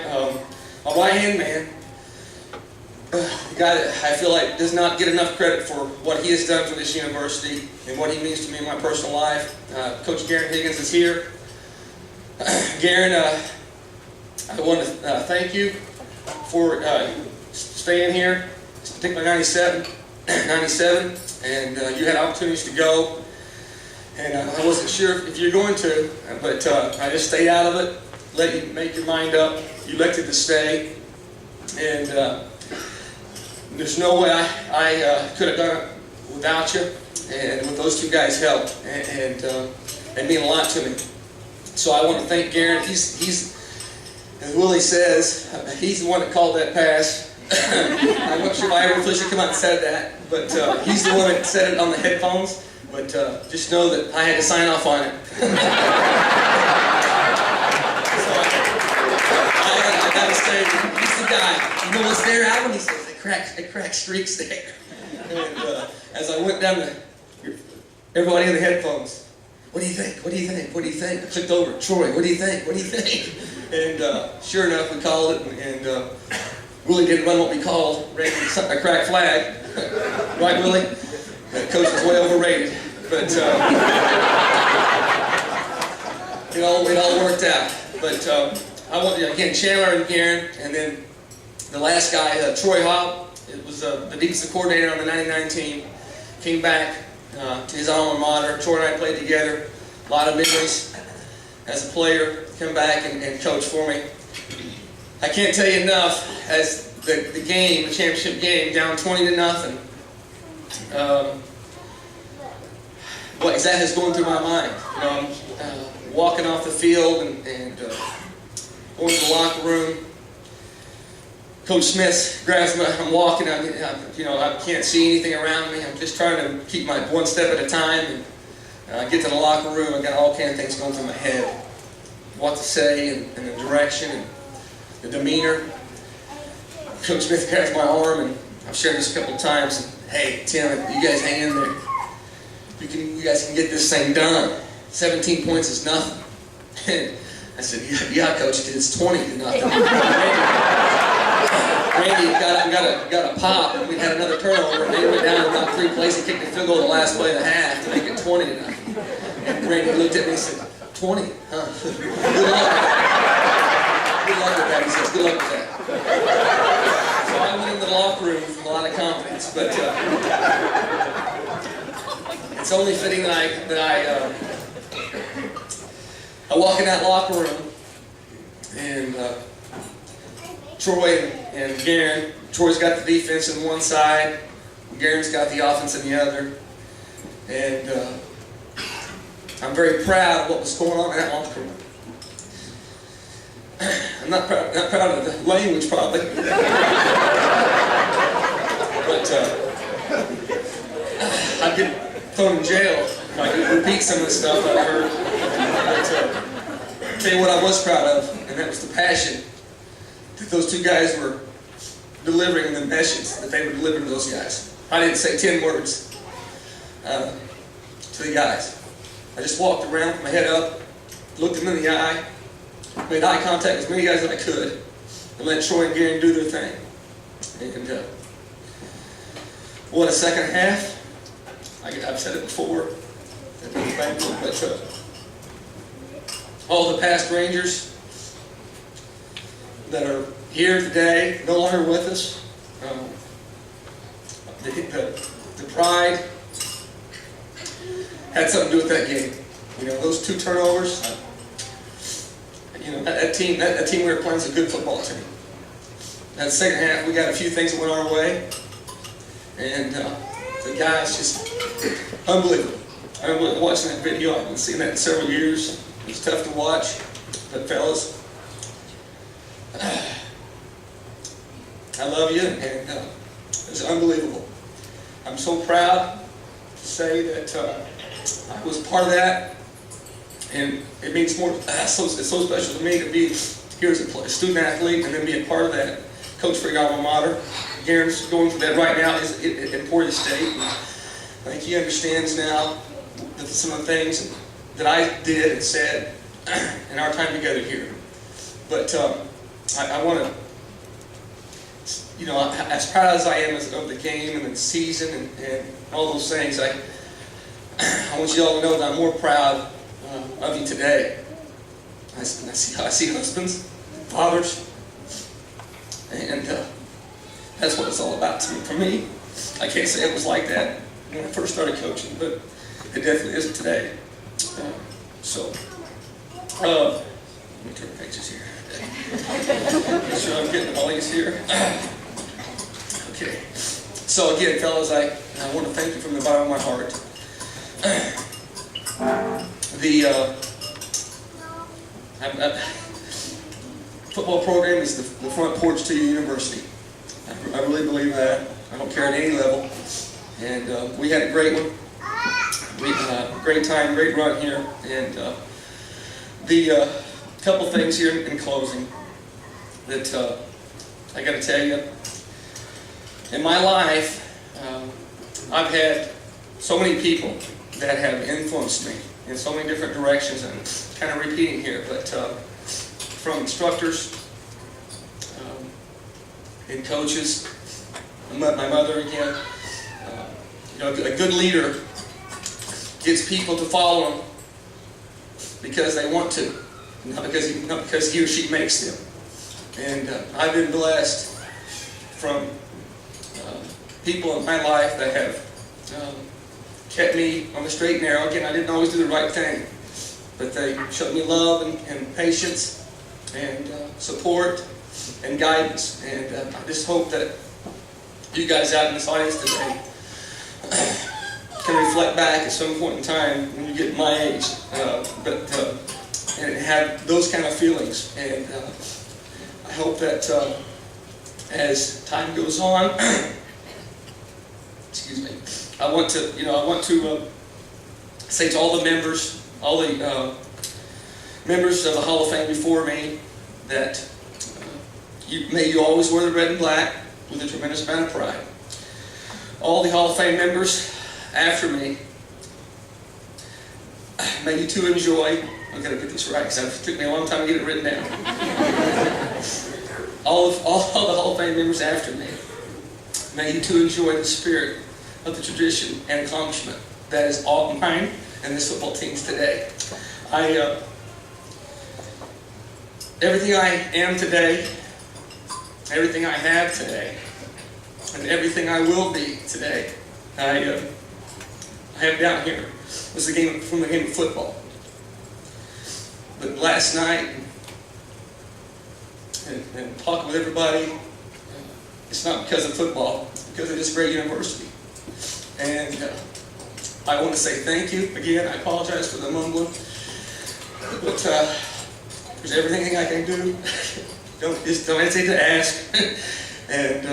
my right-hand man, the guy that I feel like does not get enough credit for what he has done for this university and what he means to me in my personal life. Coach Garen Higgins is here. Garen, I want to thank you for staying here, particularly 97, and you had opportunities to go, and I wasn't sure if you're going to, but I just stayed out of it, let you make your mind up. You elected to stay, and there's no way I could have done it without you, and with those two guys' help, and mean a lot to me. So I want to thank Garen. He's as Willie says, he's the one that called that pass. I'm not sure if I ever officially come out and said that, but he's the one that said it on the headphones. But just know that I had to sign off on it. So I got to say, he's the guy. You know what's there, Albin? He says, they crack streaks there. And as I went down everybody in the headphones, what do you think? What do you think? What do you think? I clicked over, Troy, what do you think? What do you think? And sure enough, we called it, and Willie didn't run what we called, ran a crack flag. Right, Willie? That coach was way overrated, but it all worked out. But I want again Chandler and Garen, and then the last guy, Troy Hobb. It was the defensive coordinator on the '99 team. Came back to his alma mater. Troy and I played together. A lot of memories as a player. Come back and coach for me. I can't tell you enough as the game, the championship game, down 20-0. What exactly is going through my mind? You know, I'm walking off the field and going to the locker room. Coach Smith grabs me. I'm walking. I can't see anything around me. I'm just trying to keep my one step at a time. And I get to the locker room. I got all kinds of things going through my head. What to say and the direction and the demeanor. Coach Smith grabs my arm, and I've shared this a couple of times. And, hey, Tim, you guys hang in there. You guys can get this thing done. 17 points is nothing. And I said, yeah, Coach, it's 20-0. Randy got a pop, and we had another turnover. And they went down about 3 plays and kicked the field goal the last play of the half to make it 20-0. And Randy looked at me and said, 20, huh? Good luck. Good luck with that, he says. Good luck with that. So I went into the locker room with a lot of confidence, but it's only fitting that I walk in that locker room, and Troy and Garen. Troy's got the defense on one side, Garen's got the offense on the other, and I'm very proud of what was going on in that locker room. I'm not proud of the language, probably. But I'd get thrown in jail if I could repeat some of the stuff I heard. But I'll tell you what I was proud of, and that was the passion that those two guys were delivering, and the message that they were delivering to those guys. I didn't say 10 words to the guys. I just walked around with my head up, looked them in the eye, made eye contact with as many guys as I could, and let Troy and Garen do their thing. And what a second half. I've said it before, but all the past Rangers that are here today, no longer with us, the pride had something to do with that game. You know, those 2 turnovers. You know, that team we were playing is a good football team. That second half, we got a few things that went our way, and the guys just unbelievable. I remember watching that video. I haven't seen that in several years. It was tough to watch, but fellas, I love you, and it's unbelievable. I'm so proud to say that I was part of that, and it means more. It's so special to me to be here as a student athlete and then be a part of that. Coach for your alma mater. Garen's going through that right now in Portland State. And I think he understands now some of the things that I did and said in our time together here. But I want to, you know, as proud as I am of the game and the season and all those things, I want you all to know that I'm more proud of you today. I see husbands, fathers, and that's what it's all about for me. I can't say it was like that when I first started coaching, but it definitely isn't today. Let me turn the pages here. Make sure I'm getting all these here. Okay. So again, fellas, I want to thank you from the bottom of my heart. Football program is the front porch to your university. I really believe that. I don't care at any level. And we had a great one. Great time, great run here. And the couple things here in closing that I got to tell you. In my life, I've had so many people that have influenced me in so many different directions. I'm kind of repeating here, but from instructors and coaches, my mother again, a good leader gets people to follow him because they want to, not because he or she makes them. And I've been blessed from people in my life that have kept me on the straight and narrow. Again, I didn't always do the right thing, but they showed me love and patience and support and guidance. And I just hope that you guys out in this audience today can reflect back at some point in time when you get my age, and have those kind of feelings. And I hope that as time goes on, excuse me, I want to say to all the members, members of the Hall of Fame before me, that may you always wear the red and black with a tremendous amount of pride. All the Hall of Fame members after me, may you too enjoy, I've got to get this right because it took me a long time to get it written down. all the Hall of Fame members after me, may you too enjoy the spirit of the tradition and accomplishment that is all mine and this football team's today. Everything I am today, everything I have today, and everything I will be today, I have down here was the game of football. But last night, and talking with everybody, it's not because of football, it's because of this great university. And I want to say thank you again. I apologize for the mumbling, but there's everything I can do. Don't hesitate to ask. And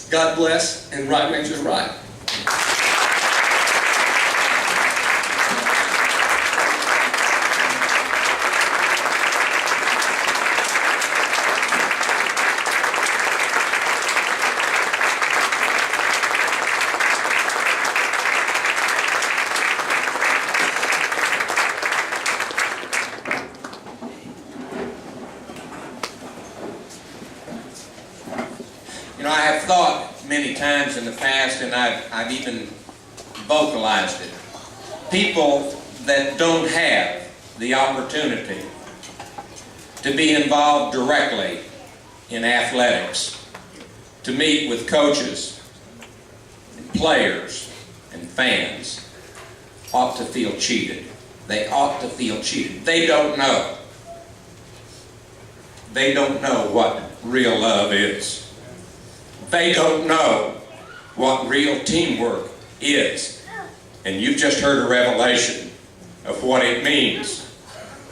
God bless, and Right Ranger's right. I have thought many times in the past, and I've even vocalized it. People that don't have the opportunity to be involved directly in athletics, to meet with coaches, and players, and fans, ought to feel cheated. They ought to feel cheated. They don't know. They don't know what real love is. They don't know what real teamwork is. And you've just heard a revelation of what it means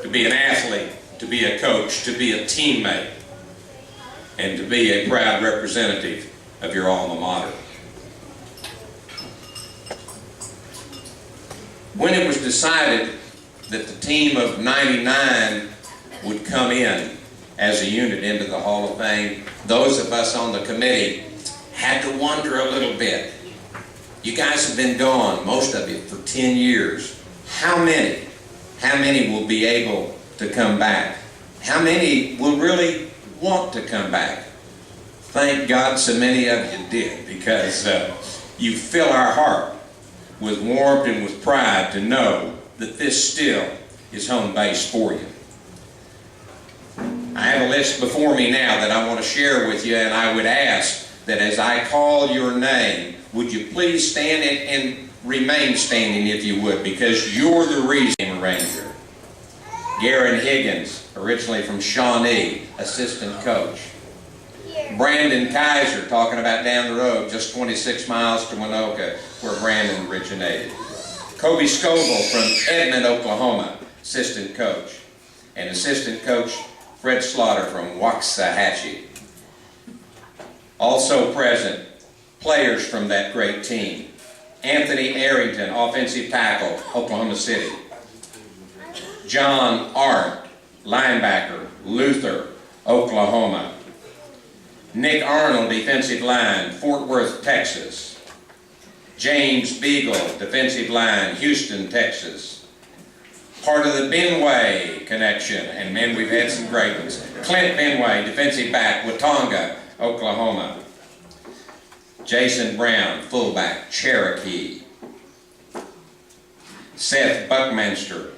to be an athlete, to be a coach, to be a teammate, and to be a proud representative of your alma mater. When it was decided that the team of '99 would come in as a unit into the Hall of Fame, those of us on the committee had to wonder a little bit. You guys have been gone, most of you, for 10 years. How many will be able to come back? How many will really want to come back? Thank God so many of you did, because you fill our heart with warmth and with pride to know that this still is home base for you. I have a list before me now that I want to share with you, and I would ask that as I call your name, would you please stand and remain standing if you would, because you're the reason, Ranger. Garen Higgins, originally from Shawnee, assistant coach. Brandon Kaiser, talking about down the road, just 26 miles to Winoka, where Brandon originated. Kobe Scoble from Edmond, Oklahoma, assistant coach. And assistant coach Fred Slaughter from Waxahachie. Also present, players from that great team. Anthony Arrington, offensive tackle, Oklahoma City. John Arndt, linebacker, Luther, Oklahoma. Nick Arnold, defensive line, Fort Worth, Texas. James Beagle, defensive line, Houston, Texas. Part of the Benway connection, and man, we've had some great ones. Clint Benway, defensive back, Watonga, Oklahoma. Jason Brown, fullback, Cherokee. Seth Buckminster,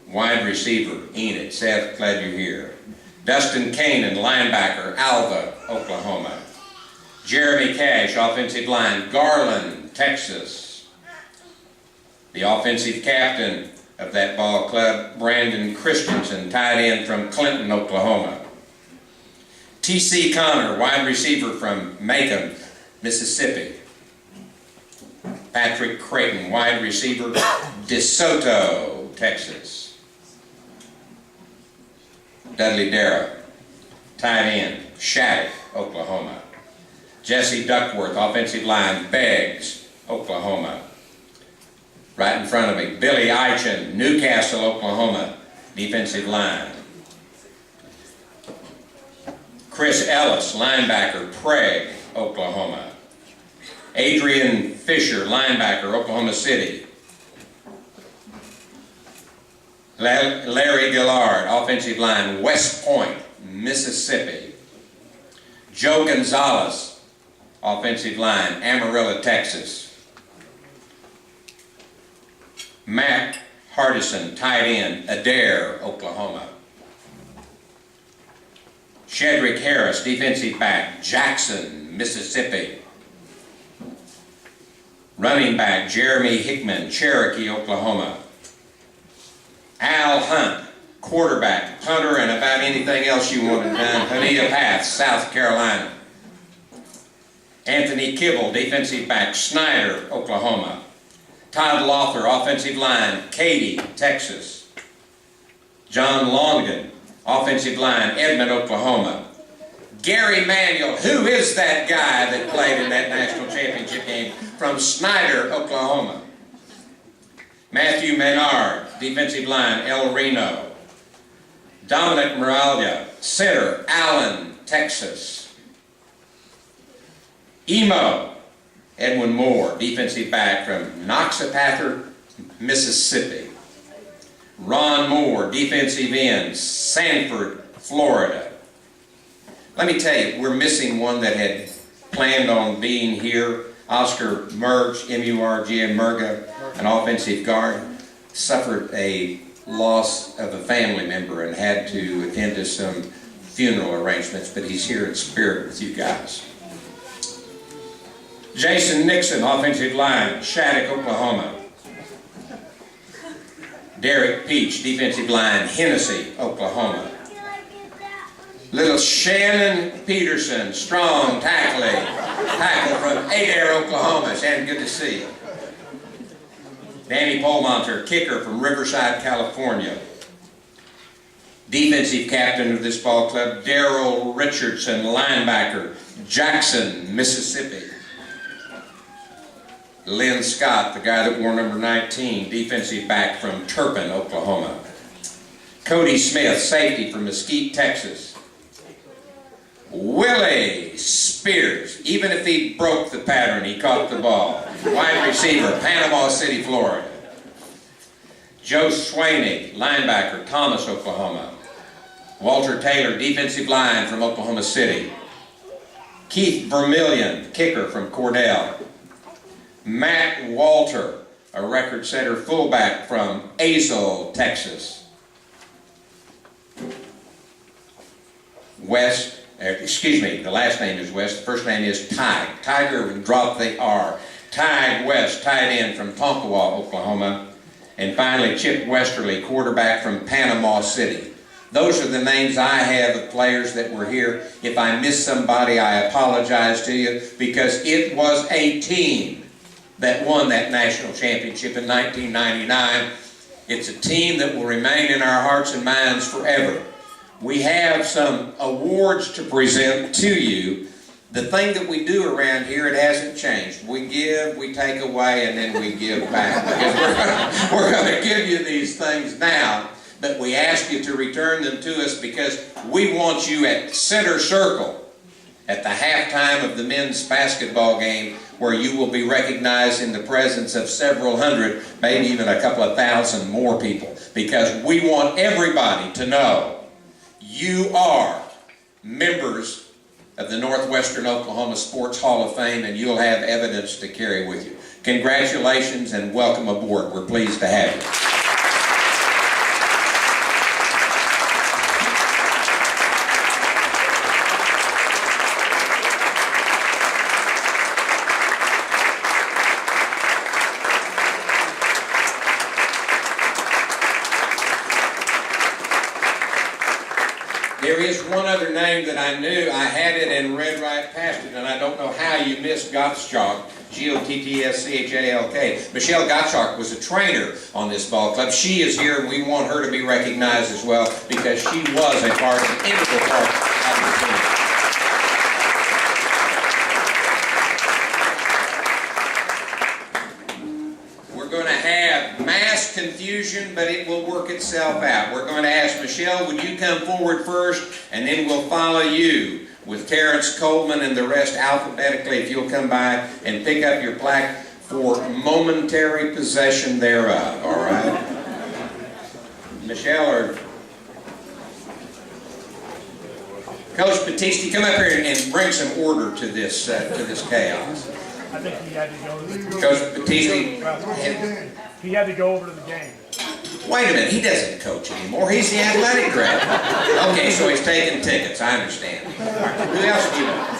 wide receiver, Enid. Seth, glad you're here. Dustin Kanan, linebacker, Alva, Oklahoma. Jeremy Cash, offensive line, Garland, Texas. The offensive captain of that ball club, Brandon Christensen, tight end from Clinton, Oklahoma. T.C. Connor, wide receiver from Macon, Mississippi. Patrick Creighton, wide receiver, DeSoto, Texas. Dudley Darrah, tight end, Shattuck, Oklahoma. Jesse Duckworth, offensive line, Beggs, Oklahoma. Right in front of me, Billy Eichin, Newcastle, Oklahoma, defensive line. Chris Ellis, linebacker, Prague, Oklahoma. Adrian Fisher, linebacker, Oklahoma City. Larry Gillard, offensive line, West Point, Mississippi. Joe Gonzalez, offensive line, Amarillo, Texas. Matt Hardison, tight end, Adair, Oklahoma. Shedrick Harris, defensive back, Jackson, Mississippi. Running back, Jeremy Hickman, Cherokee, Oklahoma. Al Hunt, quarterback, punter, and about anything else you wanted done, Honea Path, South Carolina. Anthony Kibble, defensive back, Snyder, Oklahoma. Todd Lawther, offensive line, Katy, Texas. John Longden, offensive line, Edmond, Oklahoma. Gary Manuel, who is that guy that played in that national championship game, from Snyder, Oklahoma. Matthew Menard, defensive line, El Reno. Dominic Miralia, center, Allen, Texas. Emo, Edwin Moore, defensive back from Noxapater, Mississippi. Ron Moore, defensive end, Sanford, Florida. Let me tell you, we're missing one that had planned on being here. Oscar Murge, M-U-R-G-A, Murga, an offensive guard, suffered a loss of a family member and had to attend to some funeral arrangements, but he's here in spirit with you guys. Jason Nixon, offensive line, Shattuck, Oklahoma. Derek Peach, defensive line, Hennessy, Oklahoma. Little Shannon Peterson, strong tackle from Adair, Oklahoma. Shannon, good to see you. Danny Polmonter, kicker from Riverside, California. Defensive captain of this ball club, Darrell Richardson, linebacker, Jackson, Mississippi. Lynn Scott, the guy that wore number 19, defensive back from Turpin, Oklahoma. Cody Smith, safety from Mesquite, Texas. Willie Spears, even if he broke the pattern, he caught the ball. Wide receiver, Panama City, Florida. Joe Swaney, linebacker, Thomas, Oklahoma. Walter Taylor, defensive line from Oklahoma City. Keith Vermillion, kicker from Cordell. Matt Walter, a record setter fullback from Azle, Texas. The last name is West, the first name is Tig. Tiger, we drop the R. Tig West, tight end from Tonkawa, Oklahoma. And finally, Chip Westerly, quarterback from Panama City. Those are the names I have of players that were here. If I missed somebody, I apologize to you, because it was a team that won that national championship in 1999. It's a team that will remain in our hearts and minds forever. We have some awards to present to you. The thing that we do around here, it hasn't changed. We give, we take away, and then we give back. Because we're going to give you these things now, but we ask you to return them to us because we want you at center circle at the halftime of the men's basketball game, where you will be recognized in the presence of several hundred, maybe even a couple of thousand more people, because we want everybody to know you are members of the Northwestern Oklahoma Sports Hall of Fame, and you'll have evidence to carry with you. Congratulations and welcome aboard. We're pleased to have you. There is one other name that I knew. I had it and read right past it, and I don't know how you missed Gottschalk, G-O-T-T-S-C-H-A-L-K. Michelle Gottschalk was a trainer on this ball club. She is here, and we want her to be recognized as well because she was an integral part of the team. We're going to have mass confusion, but it will work itself out. We're going to ask Michelle, would you come forward first, and then we'll follow you with Terrence Coleman and the rest alphabetically, if you'll come by and pick up your plaque for momentary possession thereof, all right? Michelle or Coach Battisti, come up here and bring some order to this chaos. I think he had to go to the Coach Battisti, he had to go over to the game. wait a minute, he doesn't coach anymore. He's the athletic director. Okay, so he's taking tickets, I understand. Who else do you know?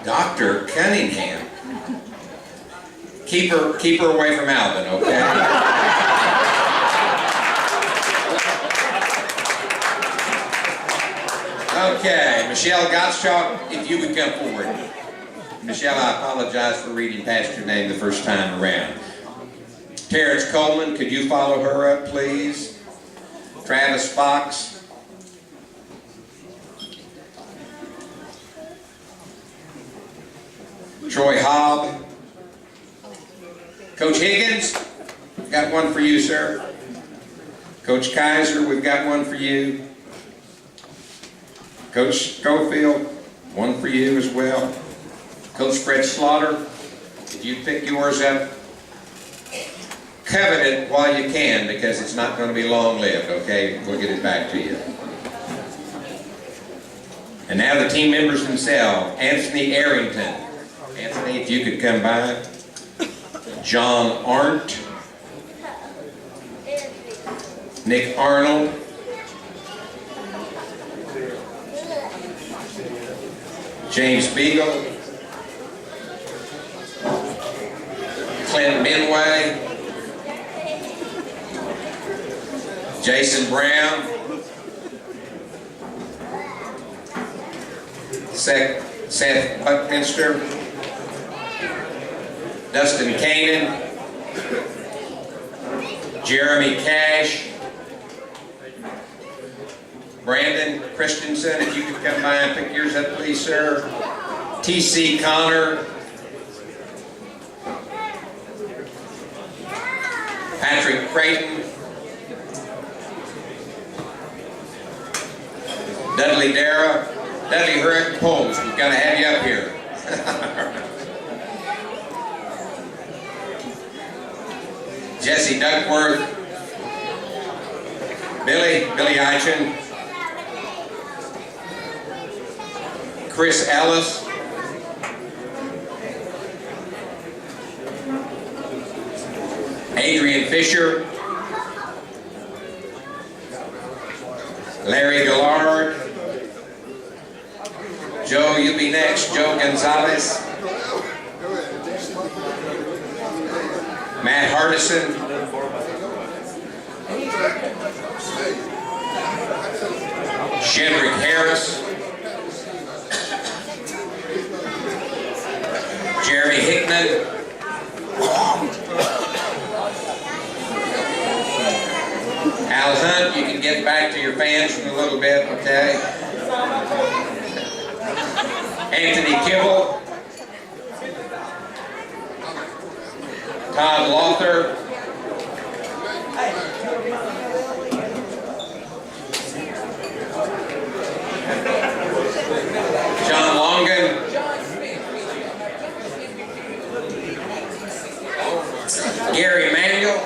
Dr. Cunningham. Keep her away from Albin, okay? Okay, Michelle Gottschalk, if you would come forward. Michelle, I apologize for reading past your name the first time around. Terrence Coleman, could you follow her up, please? Travis Fox. Troy Hobb. Coach Higgins, we've got one for you, sir. Coach Kaiser, we've got one for you. Coach Schofield, one for you as well. Coach Fred Slaughter, if you pick yours up, covet it while you can because it's not going to be long-lived, okay? We'll get it back to you. And now the team members themselves. Anthony Arrington. Anthony, if you could come by. John Arndt. Nick Arnold. James Beagle. Clint Benway. Jason Brown. Seth Buckminster. Dustin Kanan. Jeremy Cash. Brandon Christensen, if you could come by and pick yours up, please, sir. T.C. Connor. Patrick Creighton. Dudley Dara. Dudley Hurrick Poles, we've got to have you up here. Jesse Duckworth. Billy Eichin. Chris Ellis. Adrian Fisher. Larry Gillard. Joe, you be next. Joe Gonzalez. Matt Hardison. Shendrick Harris. Jeremy Hickman. Al Hunt, you can get back to your fans in a little bit, okay? Anthony Kibble. Todd Lothar. John Longan. Gary Manuel.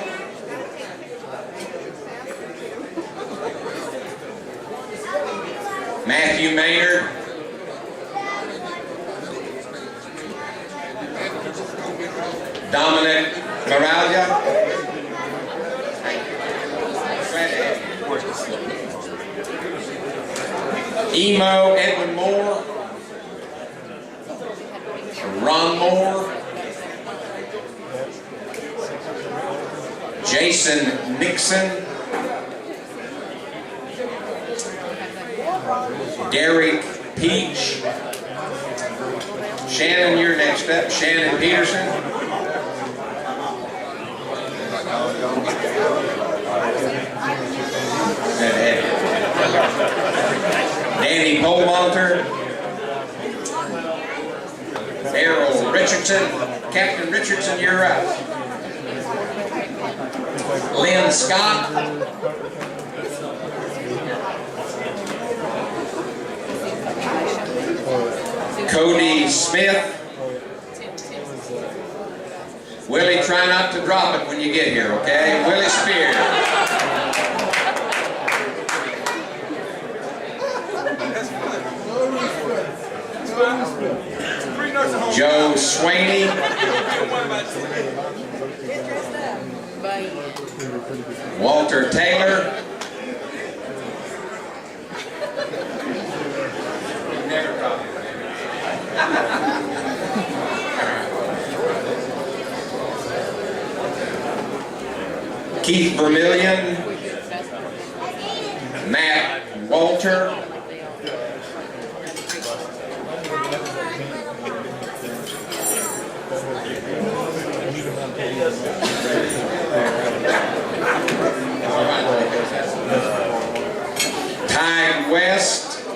Matthew Maynard, Dominic Moralia, Emo Edwin Moore, Ron Moore, Jason Nixon, Derek Peach, Shannon, you're next up, Shannon Peterson, Danny Polemonter, Errol Richardson, Captain Richardson, you're up. Lynn Scott, Cody Smith, Willie, try not to drop it when you get here, okay? Willie Spear. Joe Swaney, Walter Taylor, Keith Vermillion, Matt Walter, Ty West,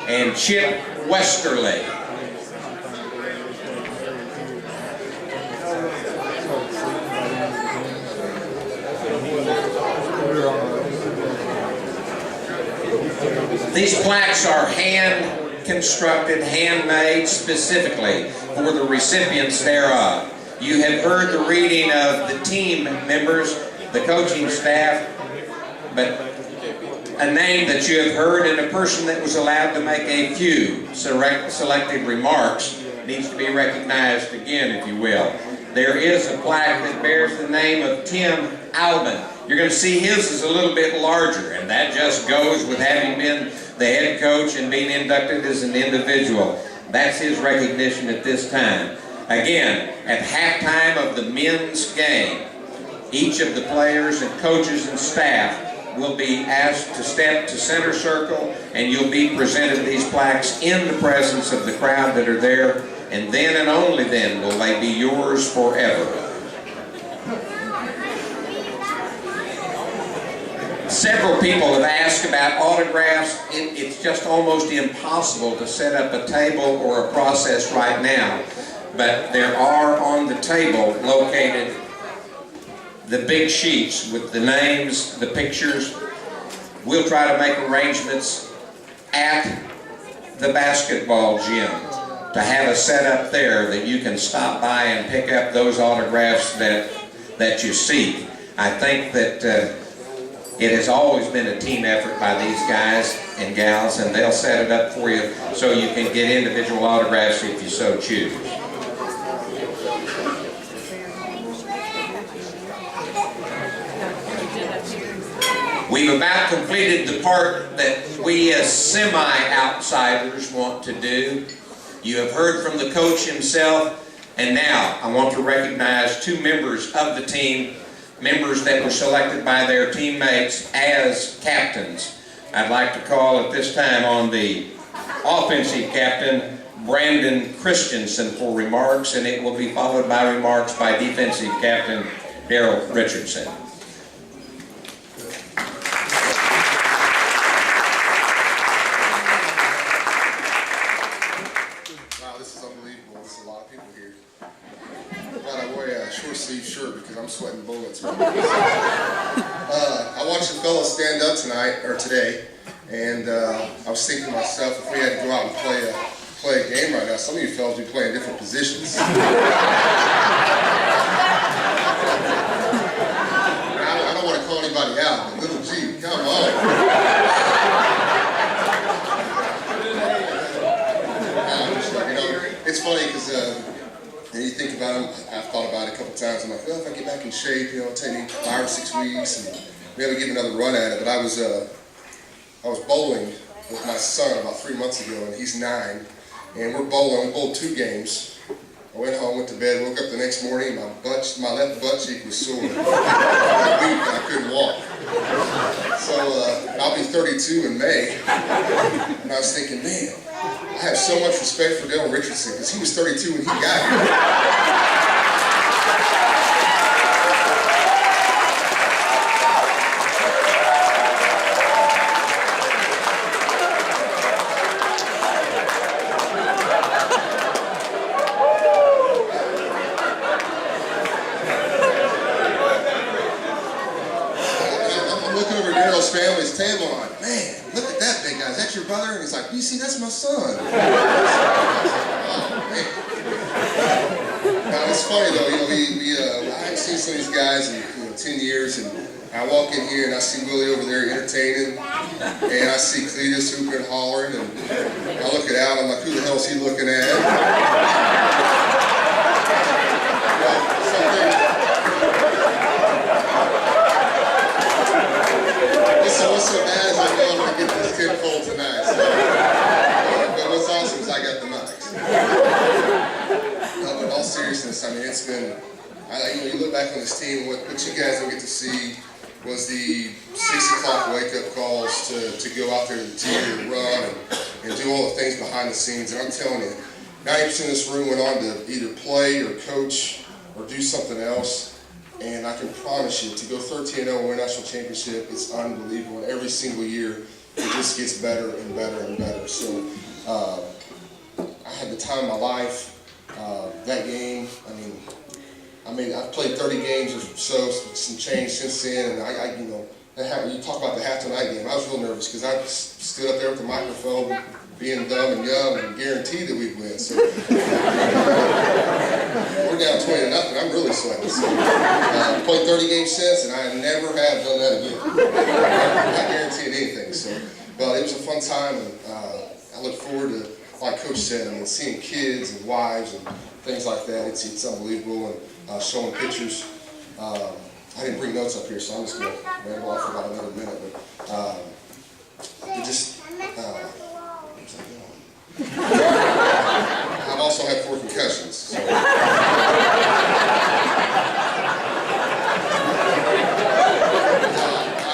and Chip Westerly. These plaques are hand-constructed, handmade specifically for the recipients thereof. You have heard the reading of the team members, the coaching staff, but a name that you have heard and a person that was allowed to make a few selected remarks needs to be recognized again, if you will. There is a plaque that bears the name of Tim Albin. You're going to see his is a little bit larger, and that just goes with having been the head coach and being inducted as an individual. That's his recognition at this time. Again, at halftime of the men's game, each of the players and coaches and staff will be asked to step to center circle, and you'll be presented these plaques in the presence of the crowd that are there, and then and only then will they be yours forever. Several people have asked about autographs. It's just almost impossible to set up a table or a process right now, but there are on the table located the big sheets with the names, the pictures. We'll try to make arrangements at the basketball gym to have a setup there that you can stop by and pick up those autographs that you seek. I think that it has always been a team effort by these guys and gals, and they'll set it up for you so you can get individual autographs if you so choose. We've about completed the part that we as semi-outsiders want to do. You have heard from the coach himself, and now I want to recognize two members of the team, members that were selected by their teammates as captains. I'd like to call at this time on the offensive captain, Brandon Christensen, for remarks, and it will be followed by remarks by defensive captain, Daryl Richardson. Shirt because I'm sweating bullets right now. I watched the fellas stand up today, and I was thinking to myself, if we had to go out and play a game right now, some of you fellas would be playing different positions. I don't want to call anybody out, but little G, come on. times. I'm like, well, if I get back in shape, it'll take me 5 or 6 weeks, and maybe give another run at it. But I was bowling with my son about 3 months ago, and he's 9, and we're bowling. We bowled 2 games. I went home, went to bed, woke up the next morning, my left butt cheek was sore. I couldn't walk. So I'll be 32 in May, and I was thinking, man, I have so much respect for Dale Richardson, because he was 32 when he got here. Family's table, I'm like, man, look at that big guy. Is that your brother? And he's like, you see, that's my son. Oh, man. Now, it's funny though, I haven't seen some of these guys in 10 years, and I walk in here and I see Willie over there entertaining, and I see Cletus hooping and hollering, and I look at Al, I'm like, who the hell is he looking at? So what's so bad is I know I'm going to get this tenfold tonight. So, but what's awesome is I got the mics. No, but in all seriousness, I mean, it's been, you look back on this team, what you guys don't get to see was the 6 o'clock wake-up calls to go out there to the team and run and do all the things behind the scenes. And I'm telling you, 90% of this room went on to either play or coach or do something else. And I can promise you, to go 13-0 and win a national championship is unbelievable. And every single year, it just gets better and better and better. So I had the time of my life. That game, I've played 30 games or so, some change since then. And you talk about the halftime game. I was real nervous because I stood up there with the microphone, being dumb and young, and guaranteed that we'd win. So we're down 20-0. I'm really sweating. So, played 30 games since, and I never have done that again. I'm not guaranteeing anything. So, but it was a fun time, and I look forward to, like Coach said, seeing kids and wives and things like that. It's unbelievable, and showing pictures. I didn't bring notes up here, so I'm just going to ramble off for about another minute. But it just. I've also had 4 concussions. So. I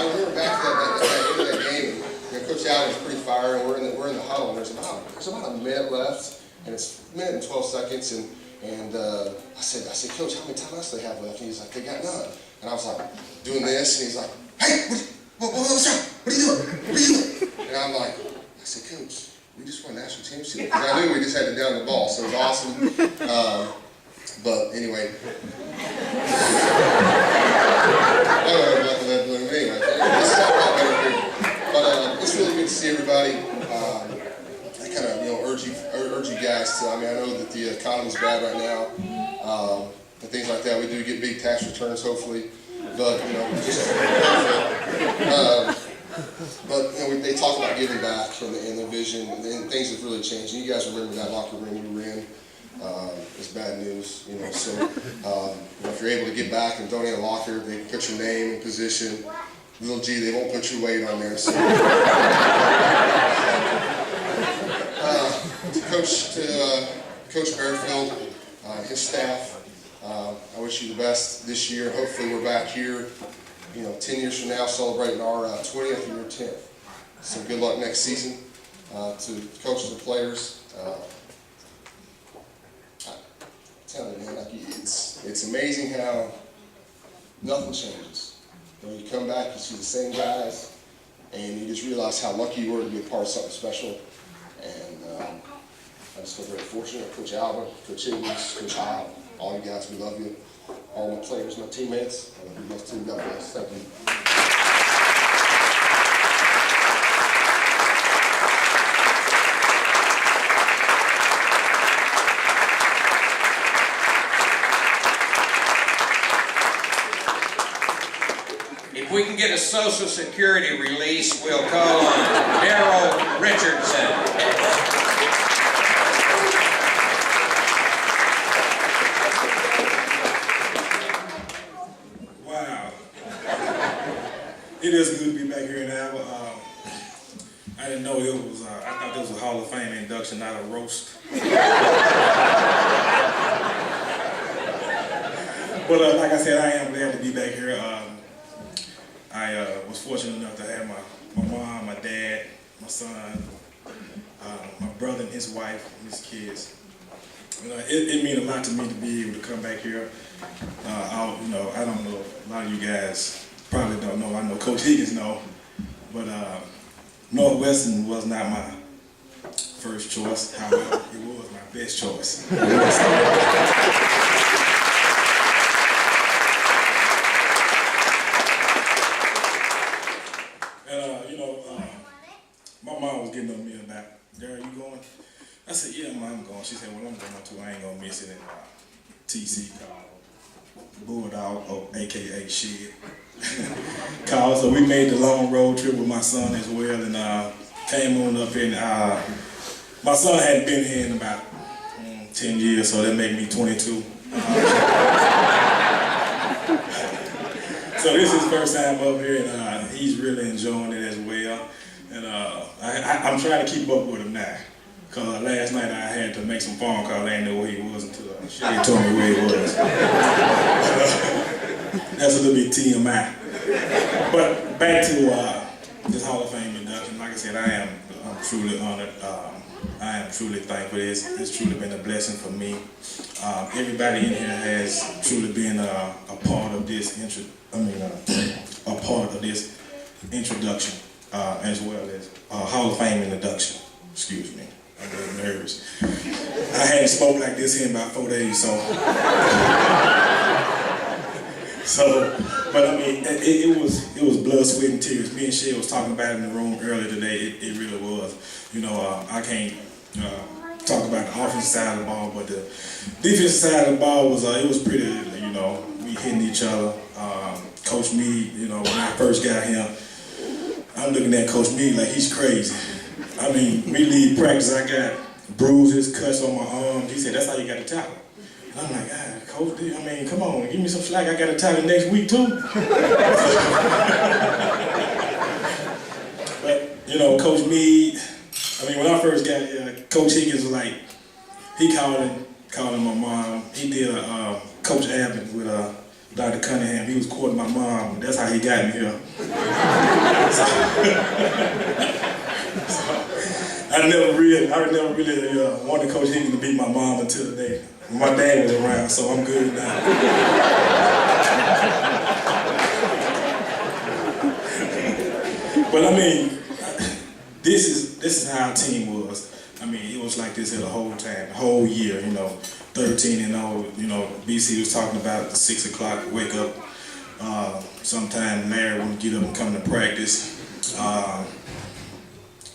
remember back to that end of that game. Coach Albin was pretty fire, and we're in the huddle. And there's about a minute left, and it's a minute and 12 seconds. And I said, Coach, how many timeouts do they have left? And he's like, they got none. And I was like, doing this, and he's like, hey, what's up? What are you doing? What are you doing? And I'm like, I said, Coach, we just won a national championship. Because I knew we just had to down the ball, so it was awesome. But anyway. It's really good to see everybody. I kind of urge you guys to. I know that the economy's bad right now, and things like that. We do get big tax returns, hopefully, but just. But they talk about giving back and the vision, and things have really changed. And you guys remember that locker room we were in. It's bad news, So if you're able to get back and donate a locker, they put your name and position. Little G, they won't put your weight on there. So. To Coach Bearfield, his staff, I wish you the best this year. Hopefully we're back here. 10 years from now, celebrating our 20th and your 10th. So good luck next season to the coaches and players. I'm telling you, man, it's amazing how nothing changes. When you come back, you see the same guys, and you just realize how lucky you were to be a part of something special. And I just feel very fortunate. Coach Albin, Coach Higgins, Coach Hyle, all you guys, we love you. All my players, my teammates, I love you guys too. God bless. Thank you. If we can get a Social Security release, we'll call on Daryl Richardson. It is good to be back here in Alva. I didn't know it was, I thought this was a Hall of Fame induction, not a roast. But like I said, I am glad to be back here. I was fortunate enough to have my mom, my dad, my son, my brother and his wife, and his kids. It meant a lot to me to be able to come back here. I don't know, a lot of you guys probably don't know. I know Coach Higgins know, but Northwestern was not my first choice. However, it was my best choice. My mom was getting on me about, Darren, you going? I said, yeah, Mom, I'm going. She said, well, I'm going too. I ain't going to miss it. And TC called, Bulldog, a.k.a. Shit, called. So we made the long road trip with my son as well, and came on up in, my son hadn't been here in about 10 years, so that made me 22. So this is his first time up here, and he's really enjoying it as well. And I'm trying to keep up with him now. Because last night I had to make some phone calls. I didn't know where he was until she told me where he was. That's a little bit TMI. But back to this Hall of Fame induction. Like I said, I'm truly honored. I am truly thankful. It's truly been a blessing for me. Everybody in here has truly been a part of this introduction, as well as Hall of Fame induction. Excuse me. I'm a little nervous. I hadn't spoke like this here in about 4 days, but I mean, it was blood, sweat, and tears. Me and Shay was talking about it in the room earlier today. It really was. I can't talk about the offensive side of the ball, but the defensive side of the ball was it was pretty. We hitting each other. Coach Meade, when I first got here, I'm looking at Coach Meade like he's crazy. I mean, we leave practice, I got bruises, cuts on my arms. He said, that's how you got to tackle. And I'm like, Coach, come on, give me some slack. I got to tackle next week too. But, Coach Meade, when I first got here, Coach Higgins was like, he calling my mom. He did Coach Albin with Dr. Cunningham. He was courting my mom. That's how he got me here. I never really wanted Coach Higgins to beat my mom until the day my dad was around, so I'm good now. But this is how our team was. It was like this the whole time, the whole year, 13-0, BC was talking about the 6 o'clock wake up. Sometime Larry wouldn't get up and come to practice.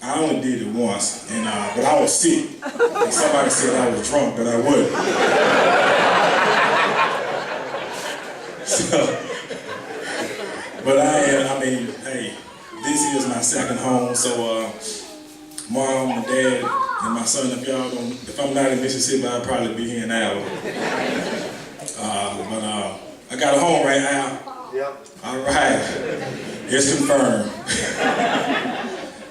I only did it once, but I was sick. And somebody said I was drunk, but I wasn't. But hey, this is my second home, so Mom and Dad and my son, if I'm not in Mississippi, I'll probably be here in Alva. But I got a home right now. Yep. All right, it's confirmed.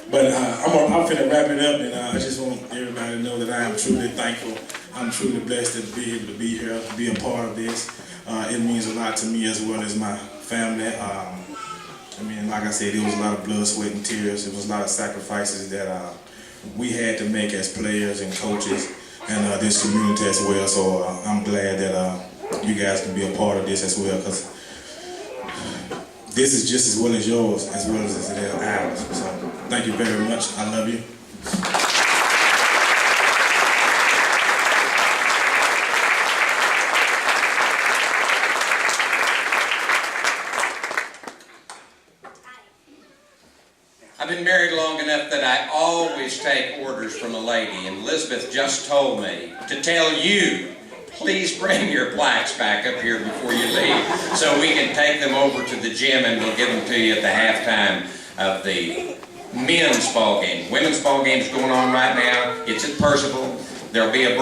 But I'm finna wrap it up, and I just want everybody to know that I am truly thankful. I'm truly blessed to be able to be here, to be a part of this. It means a lot to me as well as my family. Like I said, it was a lot of blood, sweat, and tears. It was a lot of sacrifices that we had to make as players and coaches and this community as well. So I'm glad that you guys can be a part of this as well, because this is just as well as yours, as well as it is ours. So thank you very much. I love you. I've been married long enough that I always take orders from a lady, and Elizabeth just told me to tell you, please bring your plaques back up here before you leave so we can take them over to the gym and we'll give them to you at the halftime of the men's ball game. Women's ball game is going on right now. It's at Percival. There'll be a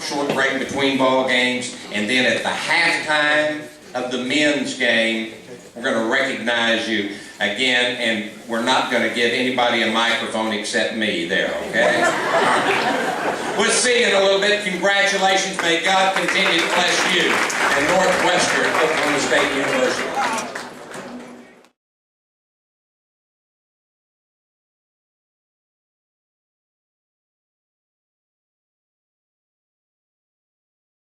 short break between ball games, and then at the halftime of the men's game, We're going to recognize you again, and we're not going to give anybody a microphone except me there, okay? We'll see you in a little bit. Congratulations. May God continue to bless you and Northwestern Oklahoma State University.